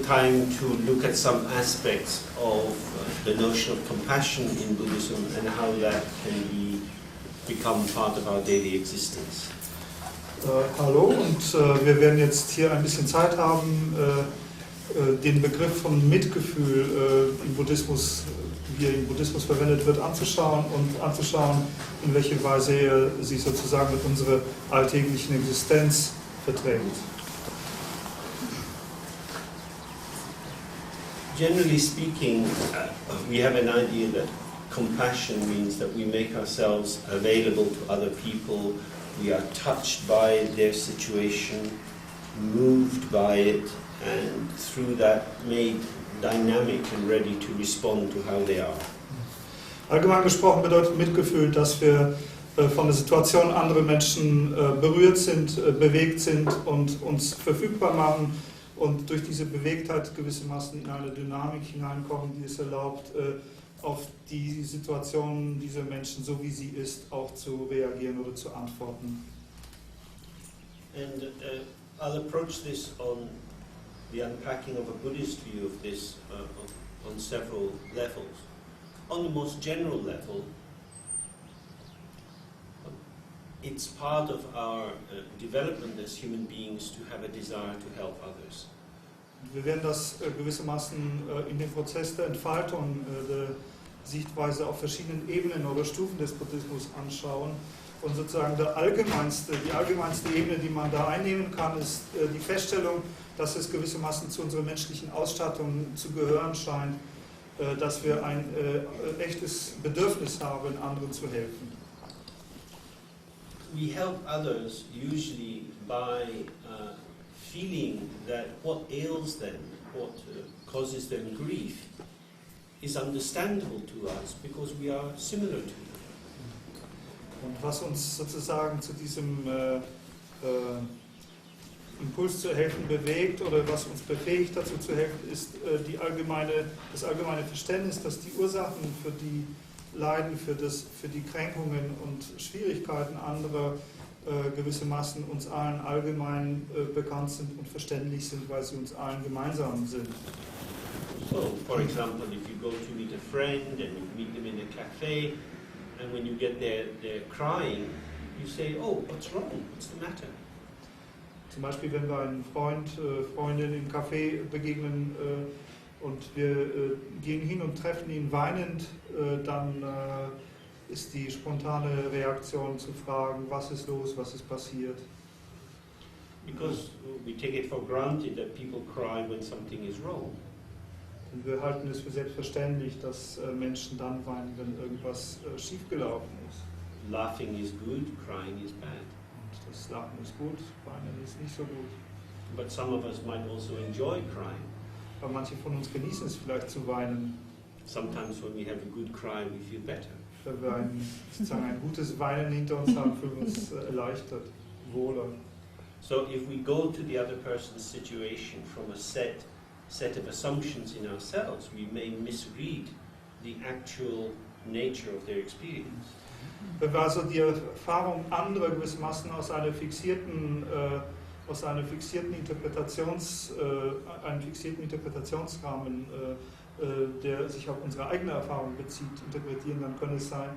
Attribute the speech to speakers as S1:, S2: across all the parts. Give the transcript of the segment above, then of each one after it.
S1: time to look at some aspects of the notion of compassion in Buddhism and how that can become part of our daily existence.
S2: Hallo, und wir werden jetzt hier ein bisschen Zeit haben, den Begriff von Mitgefühl im Buddhismus, wie er im Buddhismus verwendet wird, anzuschauen, in welche Weise er sich sozusagen mit unserer alltäglichen Existenz verträgt.
S1: Generally speaking, we have an idea that compassion means that we make ourselves available to other people, we are touched by their situation, moved by it, and through that made dynamic and ready to respond to how they are.
S2: Allgemein gesprochen bedeutet Mitgefühl, dass wir von der Situation anderer Menschen berührt sind, bewegt sind und uns verfügbar machen und durch diese Bewegtheit gewissermaßen in eine Dynamik hineinkommen, die es erlaubt, auf die Situation dieser Menschen, so wie sie ist, auch zu reagieren oder zu antworten.
S1: And I'll approach this on the unpacking of a Buddhist view of this on several levels. On the most general level, it's part of our development as human beings to have a desire to help others.
S2: Wir werden das gewissermaßen in dem Prozess der Entfaltung der Sichtweise auf verschiedenen Ebenen oder Stufen des Buddhismus anschauen. Und sozusagen die allgemeinste Ebene, die man da einnehmen kann, ist die Feststellung, dass es gewissermaßen zu unserer menschlichen Ausstattung zu gehören scheint, dass wir ein echtes Bedürfnis haben, anderen zu helfen.
S1: We help others usually by feeling that what ails them, what causes them grief, is understandable to us because we are similar to them.
S2: Und was uns sozusagen zu diesem Impuls zu helfen bewegt oder was uns befähigt dazu zu helfen, ist das allgemeine Verständnis, dass die Ursachen für die Leiden, für die Kränkungen und Schwierigkeiten anderer gewissermaßen uns allen allgemein bekannt sind und verständlich sind, weil sie uns allen gemeinsam sind.
S1: So, for example, if you go to meet a friend and you meet them in a cafe, and when you get there, they're crying, you say, oh, what's wrong? What's the matter?
S2: Zum Beispiel, wenn wir einen Freundin im Café begegnen und wir gehen hin und treffen ihn weinend, dann ist die spontane Reaktion zu fragen, was ist los, was ist passiert.
S1: Because we take it for granted that people cry when something is wrong.
S2: Und wir halten es für selbstverständlich, dass Menschen dann weinen, wenn irgendwas schiefgelaufen ist.
S1: Laughing is good, crying is bad.
S2: Und das Lachen ist gut, Weinen ist nicht so gut.
S1: But some of us might also enjoy crying.
S2: Aber manche von uns genießen es vielleicht zu weinen.
S1: Sometimes when we have a good cry, we feel better.
S2: Wenn wir ein gutes Weinen hinter uns haben, fühlen wir uns erleichtert, wohler.
S1: So if we go to the other person's situation from a set of assumptions in ourselves, we may misread the actual nature of their experience.
S2: Wenn wir also die Erfahrung anderer gewissermaßen aus einem fixierten Interpretationsrahmen, der sich auf unsere eigene Erfahrung bezieht, interpretieren, dann könnte es sein,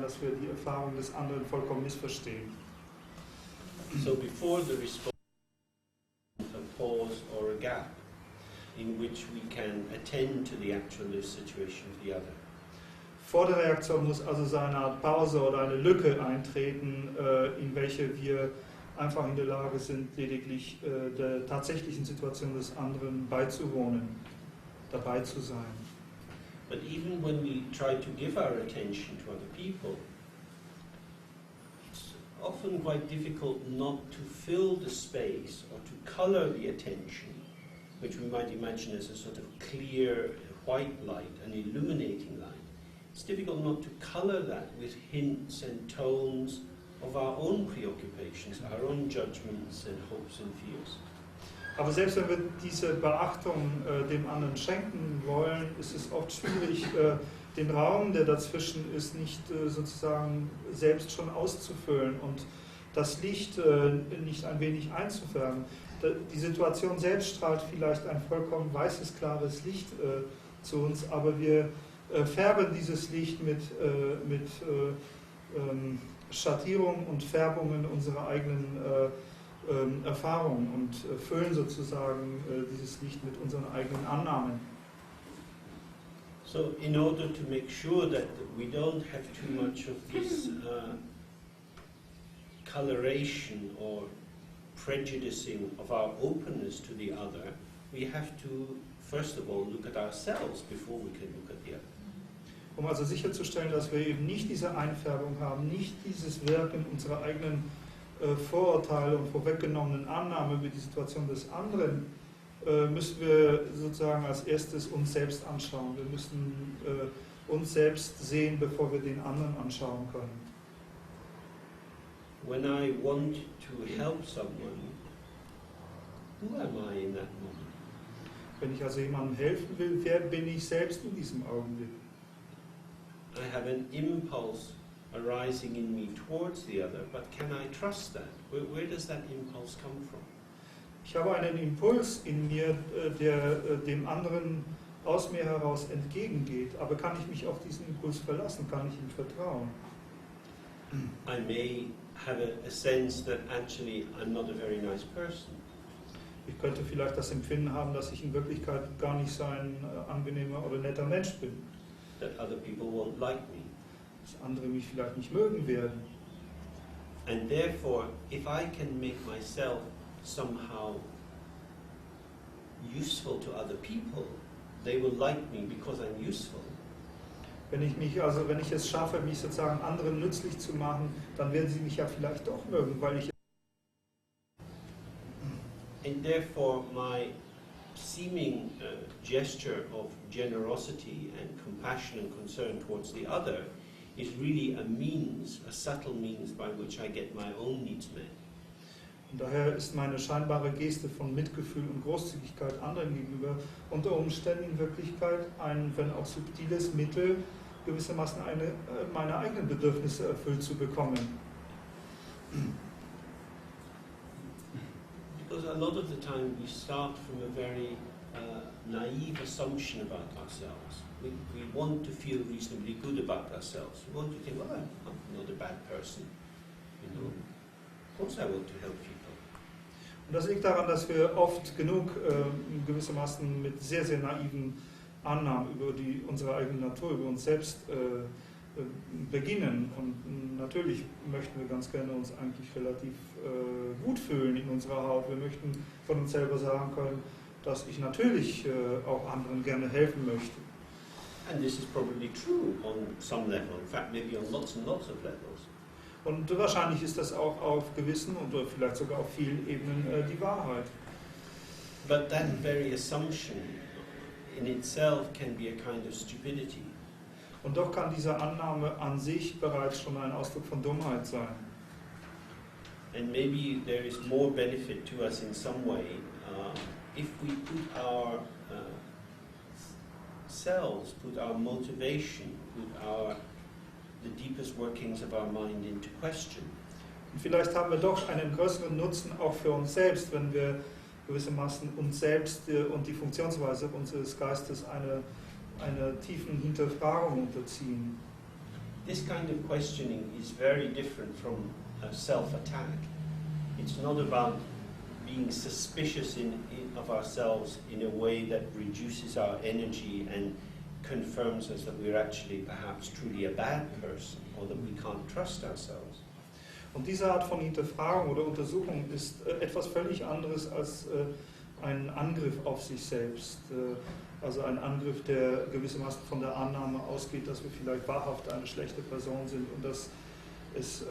S2: dass wir die Erfahrung des anderen vollkommen missverstehen.
S1: So before the response, a pause or a gap in which we can attend to the actual situation of the other.
S2: Vor der Reaktion muss also so eine Art Pause oder eine Lücke eintreten, in welche wir einfach in der Lage sind, lediglich der tatsächlichen Situation des anderen beizuwohnen, dabei zu sein.
S1: But even when we try to give our attention to other people, it's often quite difficult not to fill the space or to color the attention, which we might imagine as a sort of clear white light, an illuminating light. It's difficult not to color that with hints and tones of our own preoccupations, our own judgments and hopes and fears.
S2: Aber selbst wenn wir diese Beachtung dem anderen schenken wollen, ist es oft schwierig, den Raum, der dazwischen ist, nicht sozusagen selbst schon auszufüllen und das Licht nicht ein wenig einzufärben. Die Situation selbst strahlt vielleicht ein vollkommen weißes, klares Licht zu uns, aber wir färben dieses Licht mit Schattierungen und Färbungen unserer eigenen Erfahrungen und füllen sozusagen dieses Licht mit unseren eigenen Annahmen.
S1: So, in order to make sure that we don't have too much of this coloration or prejudicing of our openness to the other, we have to, first of all, look at ourselves before we can look at the other.
S2: Um also sicherzustellen, dass wir eben nicht diese Einfärbung haben, nicht dieses Wirken unserer eigenen Vorurteile und vorweggenommenen Annahmen über die Situation des anderen, müssen wir sozusagen als erstes uns selbst anschauen. Wir müssen uns selbst sehen, bevor wir den anderen anschauen können.
S1: When I want to help someone, who am I in that moment?
S2: Wenn ich also jemandem helfen will, wer bin ich selbst in diesem Augenblick?
S1: I have an impulse arising in me towards the other, but can I trust that? Where does that impulse come from?
S2: Ich habe einen Impuls in mir, der dem anderen aus mir heraus entgegengeht, aber kann ich mich auf diesen Impuls verlassen, kann ich ihm vertrauen?
S1: I may have a sense that actually I'm not a very nice person.
S2: Ich könnte vielleicht das Empfinden haben, dass ich in Wirklichkeit gar nicht so ein angenehmer oder netter Mensch bin.
S1: That other people won't like me.
S2: Dass andere mich vielleicht nicht mögen werden.
S1: And therefore, if I can make myself somehow useful to other people, they will like me because I'm useful.
S2: Wenn ich es schaffe, mich sozusagen anderen nützlich zu machen, dann werden sie mich ja vielleicht doch mögen, weil ich.
S1: And therefore, my seeming gesture of generosity and compassion and concern towards the other is really a means, a subtle means by which I get my own needs met.
S2: Und daher ist meine scheinbare Geste von Mitgefühl und Großzügigkeit anderen gegenüber unter Umständen in Wirklichkeit ein, wenn auch subtiles Mittel, gewissermaßen meine eigenen Bedürfnisse erfüllt zu bekommen.
S1: Because a lot of the time we start from a very naive assumption about ourselves. We want to feel reasonably good about ourselves. We want to think, well, I'm not a bad person. You know, of course I want to help people.
S2: Und das liegt daran, dass wir oft genug gewissermaßen mit sehr, sehr naiven Annahmen über unsere eigene Natur, über uns selbst beginnen. Und natürlich möchten wir ganz gerne uns eigentlich relativ gut fühlen in unserer Haut. Wir möchten von uns selber sagen können, dass ich natürlich auch anderen gerne helfen möchte.
S1: And this is probably true on some level, in fact maybe on lots and lots of levels.
S2: Und wahrscheinlich ist das auch auf gewissen oder vielleicht sogar auf vielen Ebenen die Wahrheit.
S1: But that very assumption in itself can be a kind of stupidity.
S2: Und doch kann diese Annahme an sich bereits schon ein Ausdruck von Dummheit sein.
S1: And maybe there is more benefit to us in some way if we put our selves, put our motivation, put the deepest workings of our mind into question.
S2: Und vielleicht haben wir doch einen größeren Nutzen auch für uns selbst, wenn wir gewissermaßen uns selbst und die Funktionsweise unseres Geistes einer tiefen Hinterfragung unterziehen.
S1: This kind of questioning is very different from self-attack. It's not about being suspicious of ourselves in a way that reduces our energy and confirms us that we're actually perhaps truly a bad person or that we can't trust ourselves.
S2: Und diese Art von Hinterfragung oder Untersuchung ist etwas völlig anderes als ein Angriff auf sich selbst. Also ein Angriff, der gewissermaßen von der Annahme ausgeht, dass wir vielleicht wahrhaft eine schlechte Person sind und dass es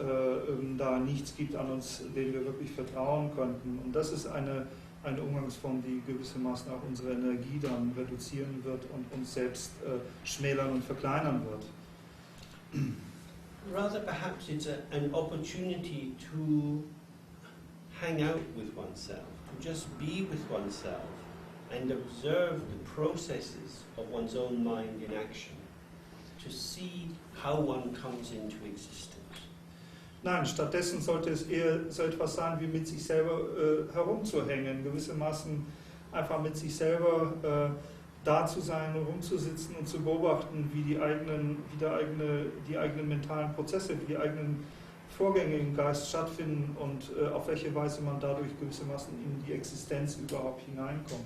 S2: da nichts gibt an uns, dem wir wirklich vertrauen könnten. Und das ist eine Umgangsform, die gewissermaßen auch unsere Energie dann reduzieren wird und uns selbst schmälern und verkleinern wird.
S1: Rather, perhaps it's an opportunity to hang out with oneself, to just be with oneself and observe the processes of one's own mind in action, to see how one comes into existence.
S2: Nein, stattdessen sollte es eher so etwas sein, wie mit sich selber herumzuhängen, gewissermaßen einfach mit sich selber da zu sein, rumzusitzen und zu beobachten, wie die eigenen mentalen Prozesse, wie die eigenen Vorgänge im Geist stattfinden und auf welche Weise man dadurch gewissermaßen in die Existenz überhaupt hineinkommt.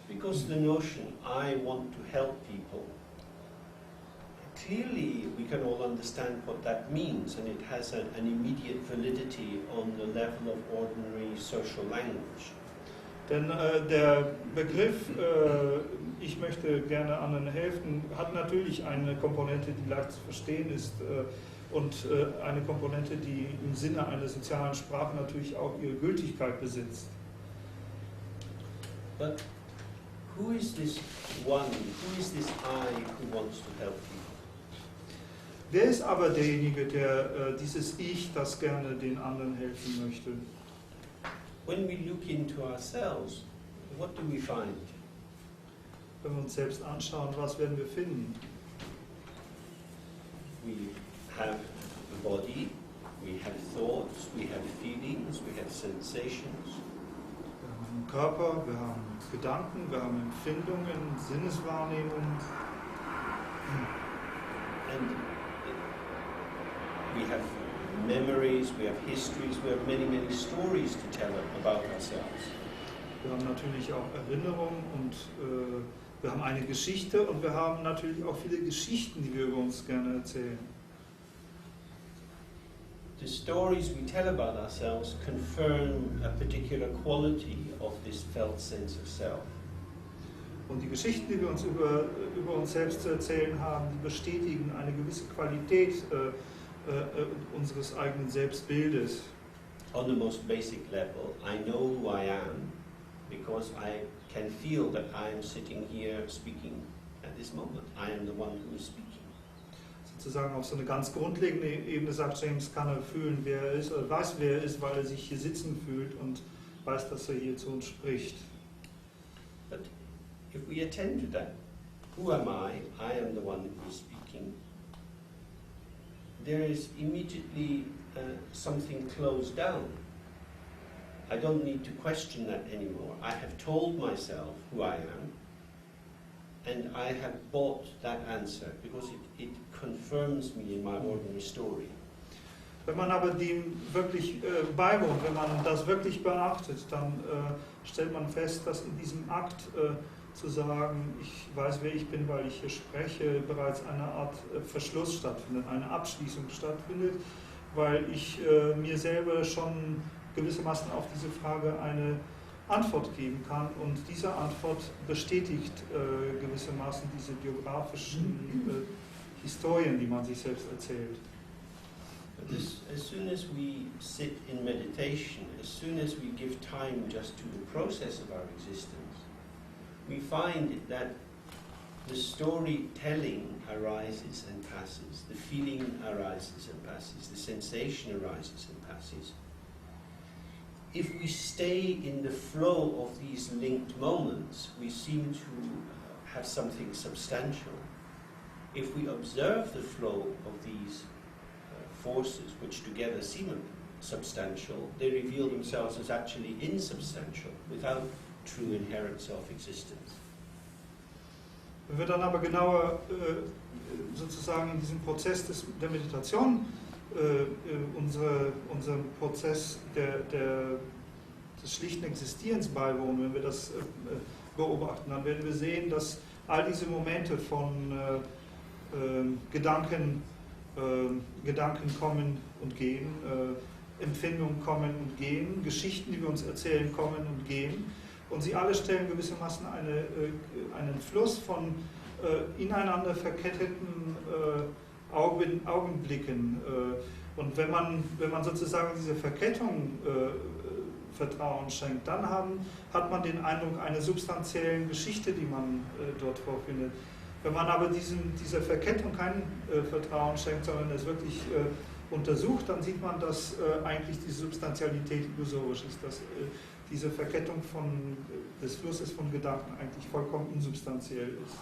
S1: Because the notion, I want to help people, clearly we can all understand what that means, and it has an immediate validity on the level of ordinary social language.
S2: Denn der Begriff, ich möchte gerne anderen helfen, hat natürlich eine Komponente, die leicht zu verstehen ist und eine Komponente, die im Sinne einer sozialen Sprache natürlich auch ihre Gültigkeit besitzt.
S1: But who is this one, who is this I who wants to help people?
S2: Wer ist aber derjenige, der dieses Ich, das gerne den anderen helfen möchte?
S1: When we look into ourselves, what do we find?
S2: Wenn wir uns selbst anschauen, was werden wir finden?
S1: We have a body, we have thoughts, we have feelings, we have sensations.
S2: Wir haben einen Körper, wir haben Gedanken, wir haben Empfindungen, Sinneswahrnehmungen.
S1: And we have memories, we have histories, we have many, many stories to tell about ourselves.
S2: Wir haben natürlich auch Erinnerungen und wir haben eine Geschichte und wir haben natürlich auch viele Geschichten, die wir über uns gerne erzählen.
S1: The stories we tell about ourselves confirm a particular quality of this felt sense of self.
S2: Und die Geschichten, die wir uns über uns selbst zu erzählen haben, die bestätigen eine gewisse Qualität unseres eigenen Selbstbildes.
S1: On the most basic level, I know who I am because I can feel that I am sitting here speaking at this moment. I am the one who is speaking.
S2: Sozusagen auf so eine ganz grundlegende Ebene sagt James, kann er fühlen, wer er ist, oder weiß, wer er ist, weil er sich hier sitzen fühlt und weiß, dass er hier zu uns spricht.
S1: But if we attend to that, who am I? I am the one who is speaking. There is immediately something closed down. I don't need to question that anymore. I have told myself who I am, and I have bought that answer because it confirms me in my ordinary story.
S2: Wenn man aber dem wirklich beiwohnt, wenn man das wirklich beachtet, dann stellt man fest, dass in diesem Akt zu sagen, ich weiß, wer ich bin, weil ich hier spreche, bereits eine Art Verschluss stattfindet, eine Abschließung stattfindet, weil ich mir selber schon gewissermaßen auf diese Frage eine Antwort geben kann und diese Antwort bestätigt gewissermaßen diese biografischen Historien, die man sich selbst erzählt.
S1: As soon as we sit in meditation, as soon as we give time just to the process of our existence, we find that the storytelling arises and passes, the feeling arises and passes, the sensation arises and passes. If we stay in the flow of these linked moments, we seem to have something substantial. If we observe the flow of these forces, which together seem substantial, they reveal themselves as actually insubstantial, without true inherent self-existence.
S2: Wenn wir dann aber genauer sozusagen in diesem Prozess der Meditation unserem Prozess des schlichten Existierens beiwohnen, wenn wir das beobachten, dann werden wir sehen, dass all diese Momente von Gedanken kommen und gehen, Empfindungen kommen und gehen, Geschichten, die wir uns erzählen, kommen und gehen. Und sie alle stellen gewissermaßen einen Fluss von ineinander verketteten Augenblicken. Und wenn man sozusagen diese Verkettung Vertrauen schenkt, dann hat man den Eindruck einer substanziellen Geschichte, die man dort vorfindet. Wenn man aber dieser Verkettung kein Vertrauen schenkt, sondern es wirklich untersucht, dann sieht man, dass eigentlich die Substantialität illusorisch ist, dass diese Verkettung des Flusses von Gedanken eigentlich vollkommen insubstanziell ist.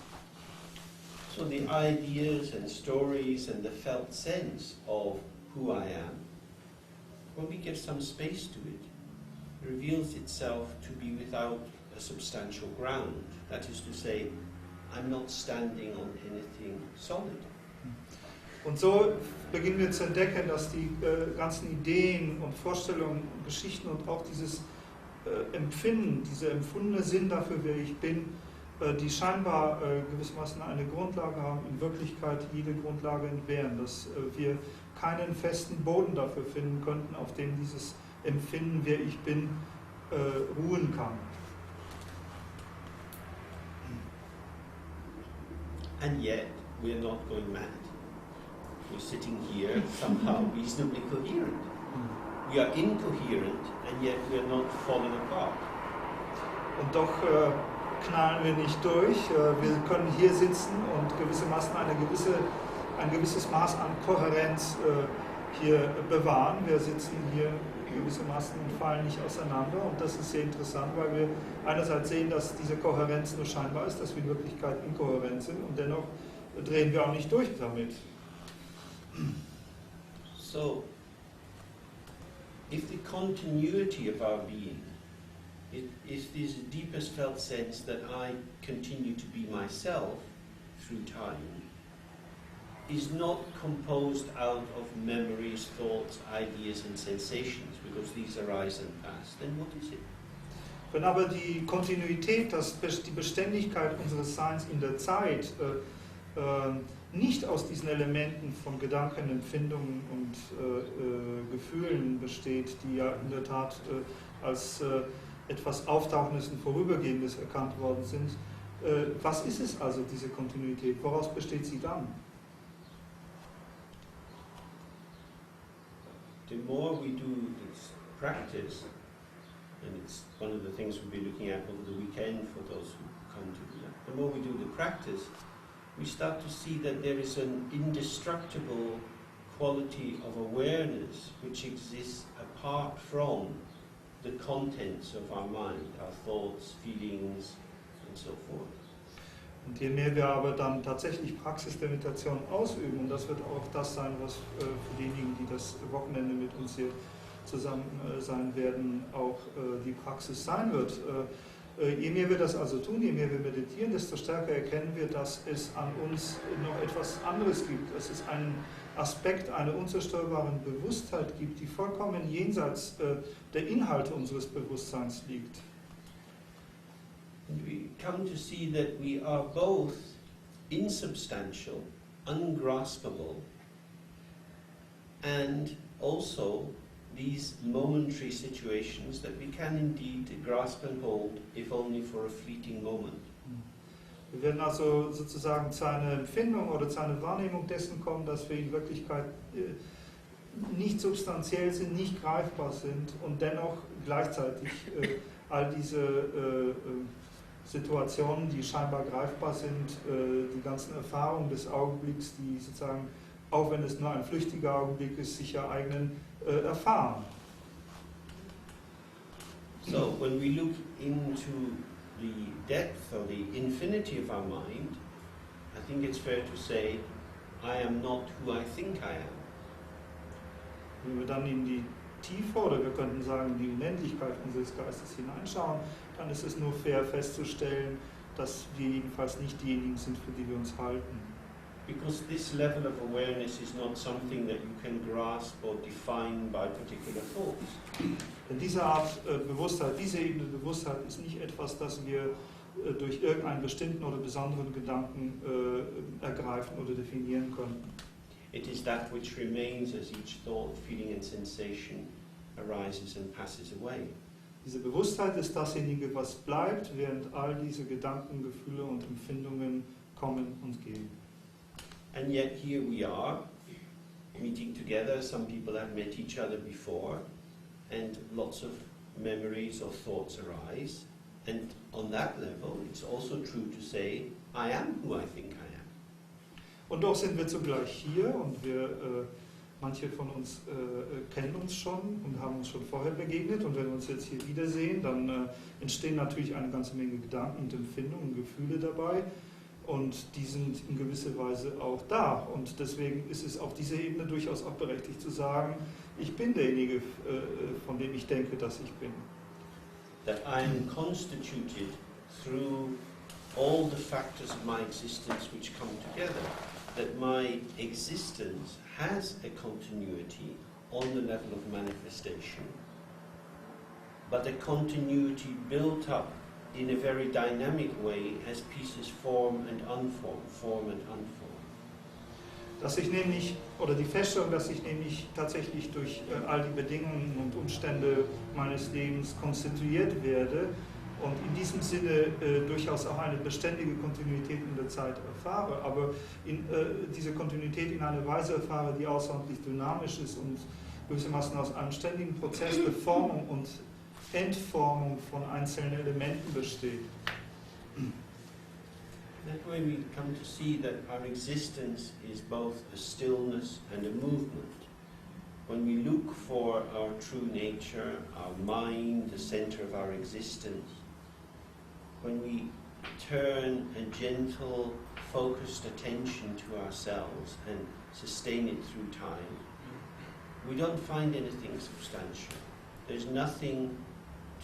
S1: So the ideas and stories and the felt sense of who I am, when we give some space to it, it reveals itself to be without a substantial ground. That is to say, I'm not standing on anything solid.
S2: Und so beginnen wir zu entdecken, dass die ganzen Ideen und Vorstellungen, Geschichten und auch dieses Empfinden, dieser empfundene Sinn dafür, wer ich bin, die scheinbar gewissermaßen eine Grundlage haben, in Wirklichkeit jede Grundlage entbehren, dass wir keinen festen Boden dafür finden könnten, auf dem dieses Empfinden, wer ich bin, ruhen kann.
S1: And yet, we're not going mad. We're sitting here somehow reasonably coherent. We are incoherent, and yet we're not falling apart.
S2: Und doch knallen wir nicht durch. Wir können hier sitzen und gewissermaßen ein gewisses Maß an Kohärenz hier bewahren. Wir sitzen hier gewissermaßen und fallen nicht auseinander. Und das ist sehr interessant, weil wir einerseits sehen, dass diese Kohärenz nur scheinbar ist, dass wir in Wirklichkeit inkohärent sind und dennoch drehen wir auch nicht durch damit.
S1: So, if the continuity of our being is this deepest felt sense that I continue to be myself through time, is not composed out of memories, thoughts, ideas and sensations, because these arise and pass, then what is it?
S2: Wenn aber die Kontinuität, die Beständigkeit unseres Seins in der Zeit nicht aus diesen Elementen von Gedanken, Empfindungen und Gefühlen besteht, die ja in der Tat als etwas Auftauchendes und Vorübergehendes erkannt worden sind, was ist es also, diese Kontinuität? Woraus besteht sie dann?
S1: The more we do this practice, and it's one of the things we'll be looking at over the weekend for those who come to do that, the more we do the practice, we start to see that there is an indestructible quality of awareness which exists apart from the contents of our mind, our thoughts, feelings, and so forth.
S2: Und je mehr wir aber dann tatsächlich Praxis der Meditation ausüben, und das wird auch das sein, was für diejenigen, die das Wochenende mit uns hier zusammen sein werden, auch die Praxis sein wird. Je mehr wir das also tun, je mehr wir meditieren, desto stärker erkennen wir, dass es an uns noch etwas anderes gibt. Dass es einen Aspekt einer unzerstörbaren Bewusstheit gibt, die vollkommen jenseits der Inhalte unseres Bewusstseins liegt.
S1: And we come to see that we are both insubstantial, ungraspable, and also these momentary situations that we can indeed grasp and hold, if only for a fleeting moment.
S2: Wir werden also sozusagen zu einer Empfindung oder zu einer Wahrnehmung dessen kommen, dass wir in Wirklichkeit nicht substanziell sind, nicht greifbar sind und dennoch gleichzeitig all diese Situationen, die scheinbar greifbar sind, die ganzen Erfahrungen des Augenblicks, die sozusagen, auch wenn es nur ein flüchtiger Augenblick ist, sich ereignen, erfahren.
S1: So, when we look into the depth or the infinity of our mind, I think it's fair to say, I am not who I think I am.
S2: Wenn wir dann in die Tiefe, oder wir könnten sagen, die Unendlichkeit unseres Geistes hineinschauen, dann ist es nur fair festzustellen, dass wir jedenfalls nicht diejenigen sind, für die wir uns halten.
S1: Because this level of awareness is not something that you can grasp or define by particular thoughts.
S2: Denn diese Art Bewusstheit, diese Ebene Bewusstheit ist nicht etwas, das wir durch irgendeinen bestimmten oder besonderen Gedanken ergreifen oder definieren können.
S1: It is that which remains as each thought, feeling and sensation arises and passes away.
S2: Diese Bewusstheit ist dasjenige, was bleibt, während all diese Gedanken, Gefühle und Empfindungen kommen und gehen.
S1: And yet here we are, meeting together. Some people have met each other before, and lots of memories or thoughts arise. And on that level, it's also true to say, I am who I think I am.
S2: Und doch sind wir zugleich hier und manche von uns kennen uns schon und haben uns schon vorher begegnet, und wenn wir uns jetzt hier wiedersehen, dann entstehen natürlich eine ganze Menge Gedanken und Empfindungen und Gefühle dabei. Und die sind in gewisser Weise auch da. Und deswegen ist es auf dieser Ebene durchaus auch berechtigt zu sagen, ich bin derjenige, von dem ich denke, dass ich bin.
S1: That I am constituted through all the factors of my existence which come together. That my existence has a continuity on the level of manifestation, but a continuity built up in a very dynamic way as pieces form and unform, form and unform.
S2: Dass ich nämlich, oder die Feststellung, dass ich nämlich tatsächlich durch all die Bedingungen und Umstände meines Lebens konstituiert werde und in diesem Sinne durchaus auch eine beständige Kontinuität in der Zeit erfahre, aber diese Kontinuität in einer Weise erfahre, die außerordentlich dynamisch ist und gewissermaßen aus einem ständigen Prozess der Formung und Entformung von einzelnen Elementen besteht.
S1: That way we come to see that our existence is both a stillness and a movement. When we look for our true nature, our mind, the center of our existence, when we turn a gentle, focused attention to ourselves and sustain it through time, we don't find anything substantial. There's nothing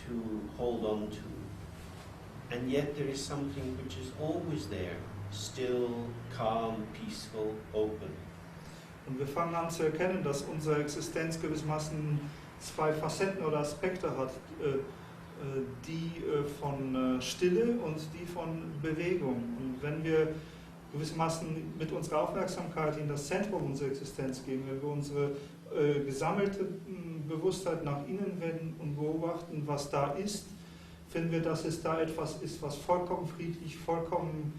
S1: to hold on to. And yet there is something which is always there, still, calm, peaceful, open.
S2: Und wir fangen an zu erkennen, dass unsere Existenz gewissermaßen zwei Facetten oder Aspekte hat, die von Stille und die von Bewegung. Und wenn wir gewissermaßen mit unserer Aufmerksamkeit in das Zentrum unserer Existenz gehen, wenn wir unsere gesammelte Bewusstheit nach innen wenden und beobachten, was da ist, finden wir, dass es da etwas ist, was vollkommen friedlich, vollkommen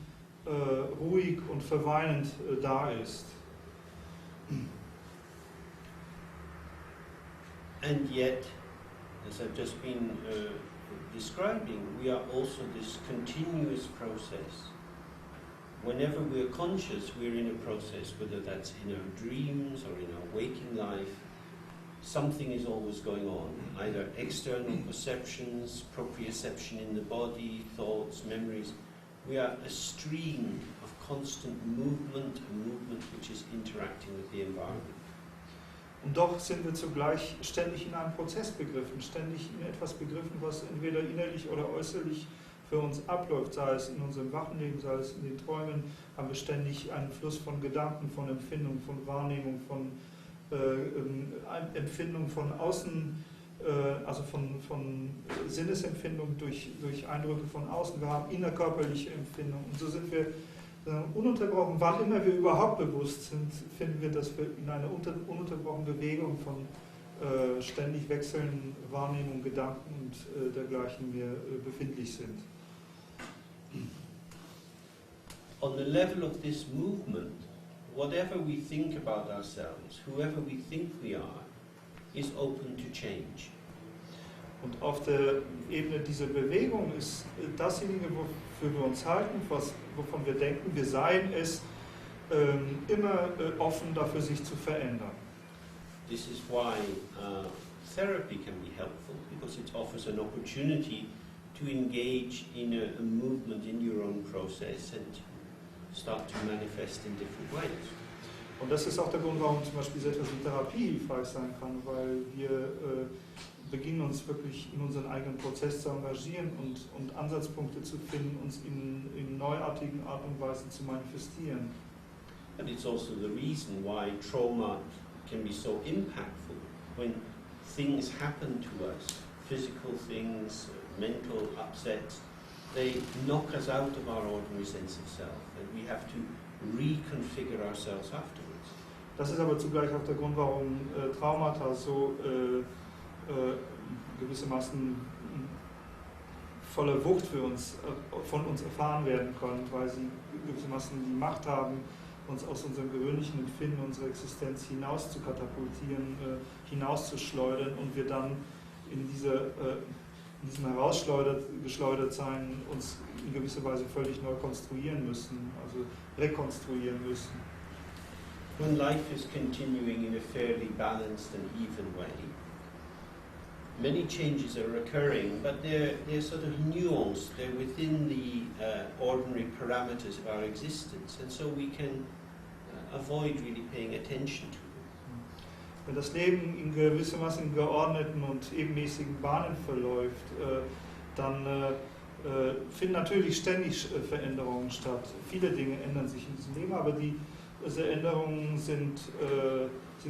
S2: ruhig und verweilend da ist.
S1: And yet, as I've just been describing, we are also this continuous process. Whenever we're conscious, we're in a process, whether that's in our dreams or in our waking life. Something is always going on, either external perceptions, proprioception in the body, thoughts, memories. We are a stream of constant movement, a movement which is interacting with the environment.
S2: Und doch sind wir zugleich ständig in einem Prozess begriffen, ständig in etwas begriffen, was entweder innerlich oder äußerlich für uns abläuft, sei es in unserem wachen Leben, sei es in den Träumen, haben wir ständig einen Fluss von Gedanken, von Empfindung, von Wahrnehmung, von Empfindung von außen, also von Sinnesempfindung durch Eindrücke von außen. Wir haben innerkörperliche Empfindung. Und so sind wir ununterbrochen, wann immer wir überhaupt bewusst sind, finden wir, dass wir in einer ununterbrochenen Bewegung von ständig wechselnden Wahrnehmungen, Gedanken und dergleichen mehr befindlich sind.
S1: On the level of this movement, whatever we think about ourselves, whoever we think we are, is open to change.
S2: Und auf der Ebene dieser Bewegung ist dasjenige, wofür wir uns halten, wovon wir denken, wir seien es, immer offen dafür, sich zu verändern.
S1: This is why therapy can be helpful, because it offers an opportunity to engage in a movement in your own process and start to manifest in different ways.
S2: Und das ist auch der Grund, warum zum Beispiel so etwas wie Therapie hilfreich sein kann, weil wir beginnen uns wirklich in unseren eigenen Prozess zu engagieren und Ansatzpunkte zu finden, uns in neuartigen Art und Weise zu manifestieren.
S1: And it's also the reason why trauma can be so impactful. When things happen to us, physical things, mental upsets, they knock us out of our ordinary sense of self, and we have to reconfigure ourselves afterwards.
S2: Das ist aber zugleich auch der Grund, warum Traumata so gewissermaßen voller Wucht von uns erfahren werden können, weil sie gewissermaßen die Macht haben, uns aus unserem gewöhnlichen Empfinden, unserer Existenz hinaus zu katapultieren, hinauszuschleudern und wir dann in diesem herausgeschleudert sein uns in gewisser Weise völlig neu konstruieren müssen, also rekonstruieren müssen.
S1: When life is continuing in a fairly balanced and even way, many changes are occurring, but they're sort of nuanced. They're within the ordinary parameters of our existence, and so we can avoid really paying attention to them.
S2: Wenn das Leben in gewissermaßen geordneten und ebenmäßigen Bahnen verläuft, dann finden natürlich ständig Veränderungen statt. Viele Dinge ändern sich in diesem Leben, aber diese Änderungen sind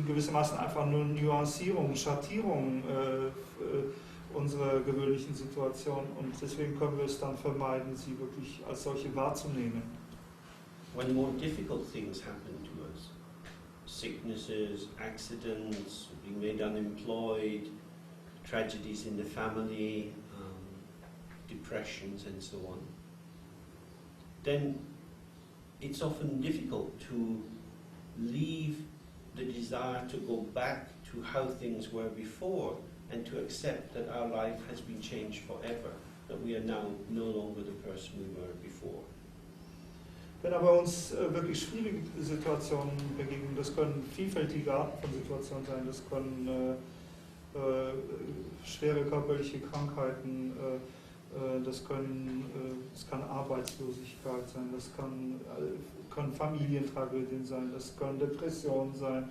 S2: gewissermaßen einfach nur Nuancierungen, Schattierungen unserer gewöhnlichen Situation, und deswegen können wir es dann vermeiden, sie wirklich als solche wahrzunehmen.
S1: When more difficult things happen to us, sicknesses, accidents, being made unemployed, tragedies in the family, depressions and so on, then it's often difficult to leave the desire to go back to how things were before and to accept that our life has been changed forever, that we are now no longer the person we were before.
S2: Wenn aber uns wirklich schwierige Situationen begegnen, das können vielfältige Arten von Situationen sein, das können schwere körperliche Krankheiten, das kann Arbeitslosigkeit sein, das können Familientragödien sein, das können Depressionen sein,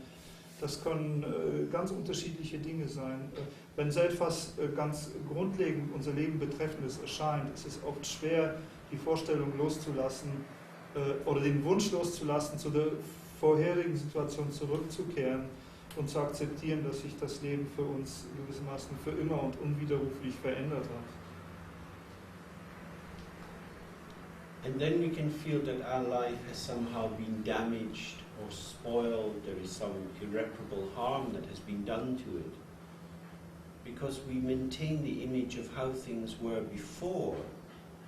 S2: das können ganz unterschiedliche Dinge sein. Wenn so etwas ganz grundlegend unser Leben Betreffendes erscheint, ist es oft schwer, die Vorstellung loszulassen oder den Wunsch loszulassen, zu der vorherigen Situation zurückzukehren und zu akzeptieren, dass sich das Leben für uns gewissermaßen für immer und unwiderruflich verändert hat.
S1: And then we can feel that our life has somehow been damaged or spoiled, there is some irreparable harm that has been done to it, because we maintain the image of how things were before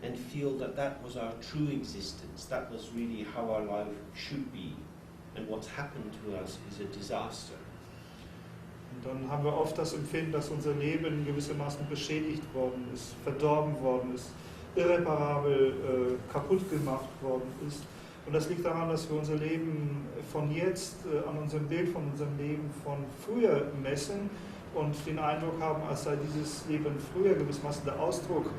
S1: and feel that that was our true existence, that was really how our life should be, and what's happened to us is a disaster.
S2: Und dann haben wir oft das Empfinden, dass unser Leben gewissermaßen beschädigt worden ist, verdorben worden ist, irreparabel kaputt gemacht worden ist. Und das liegt daran, dass wir unser Leben von jetzt an unserem Bild von unserem Leben von früher messen und den Eindruck haben, als sei dieses Leben früher gewissermaßen der Ausdruck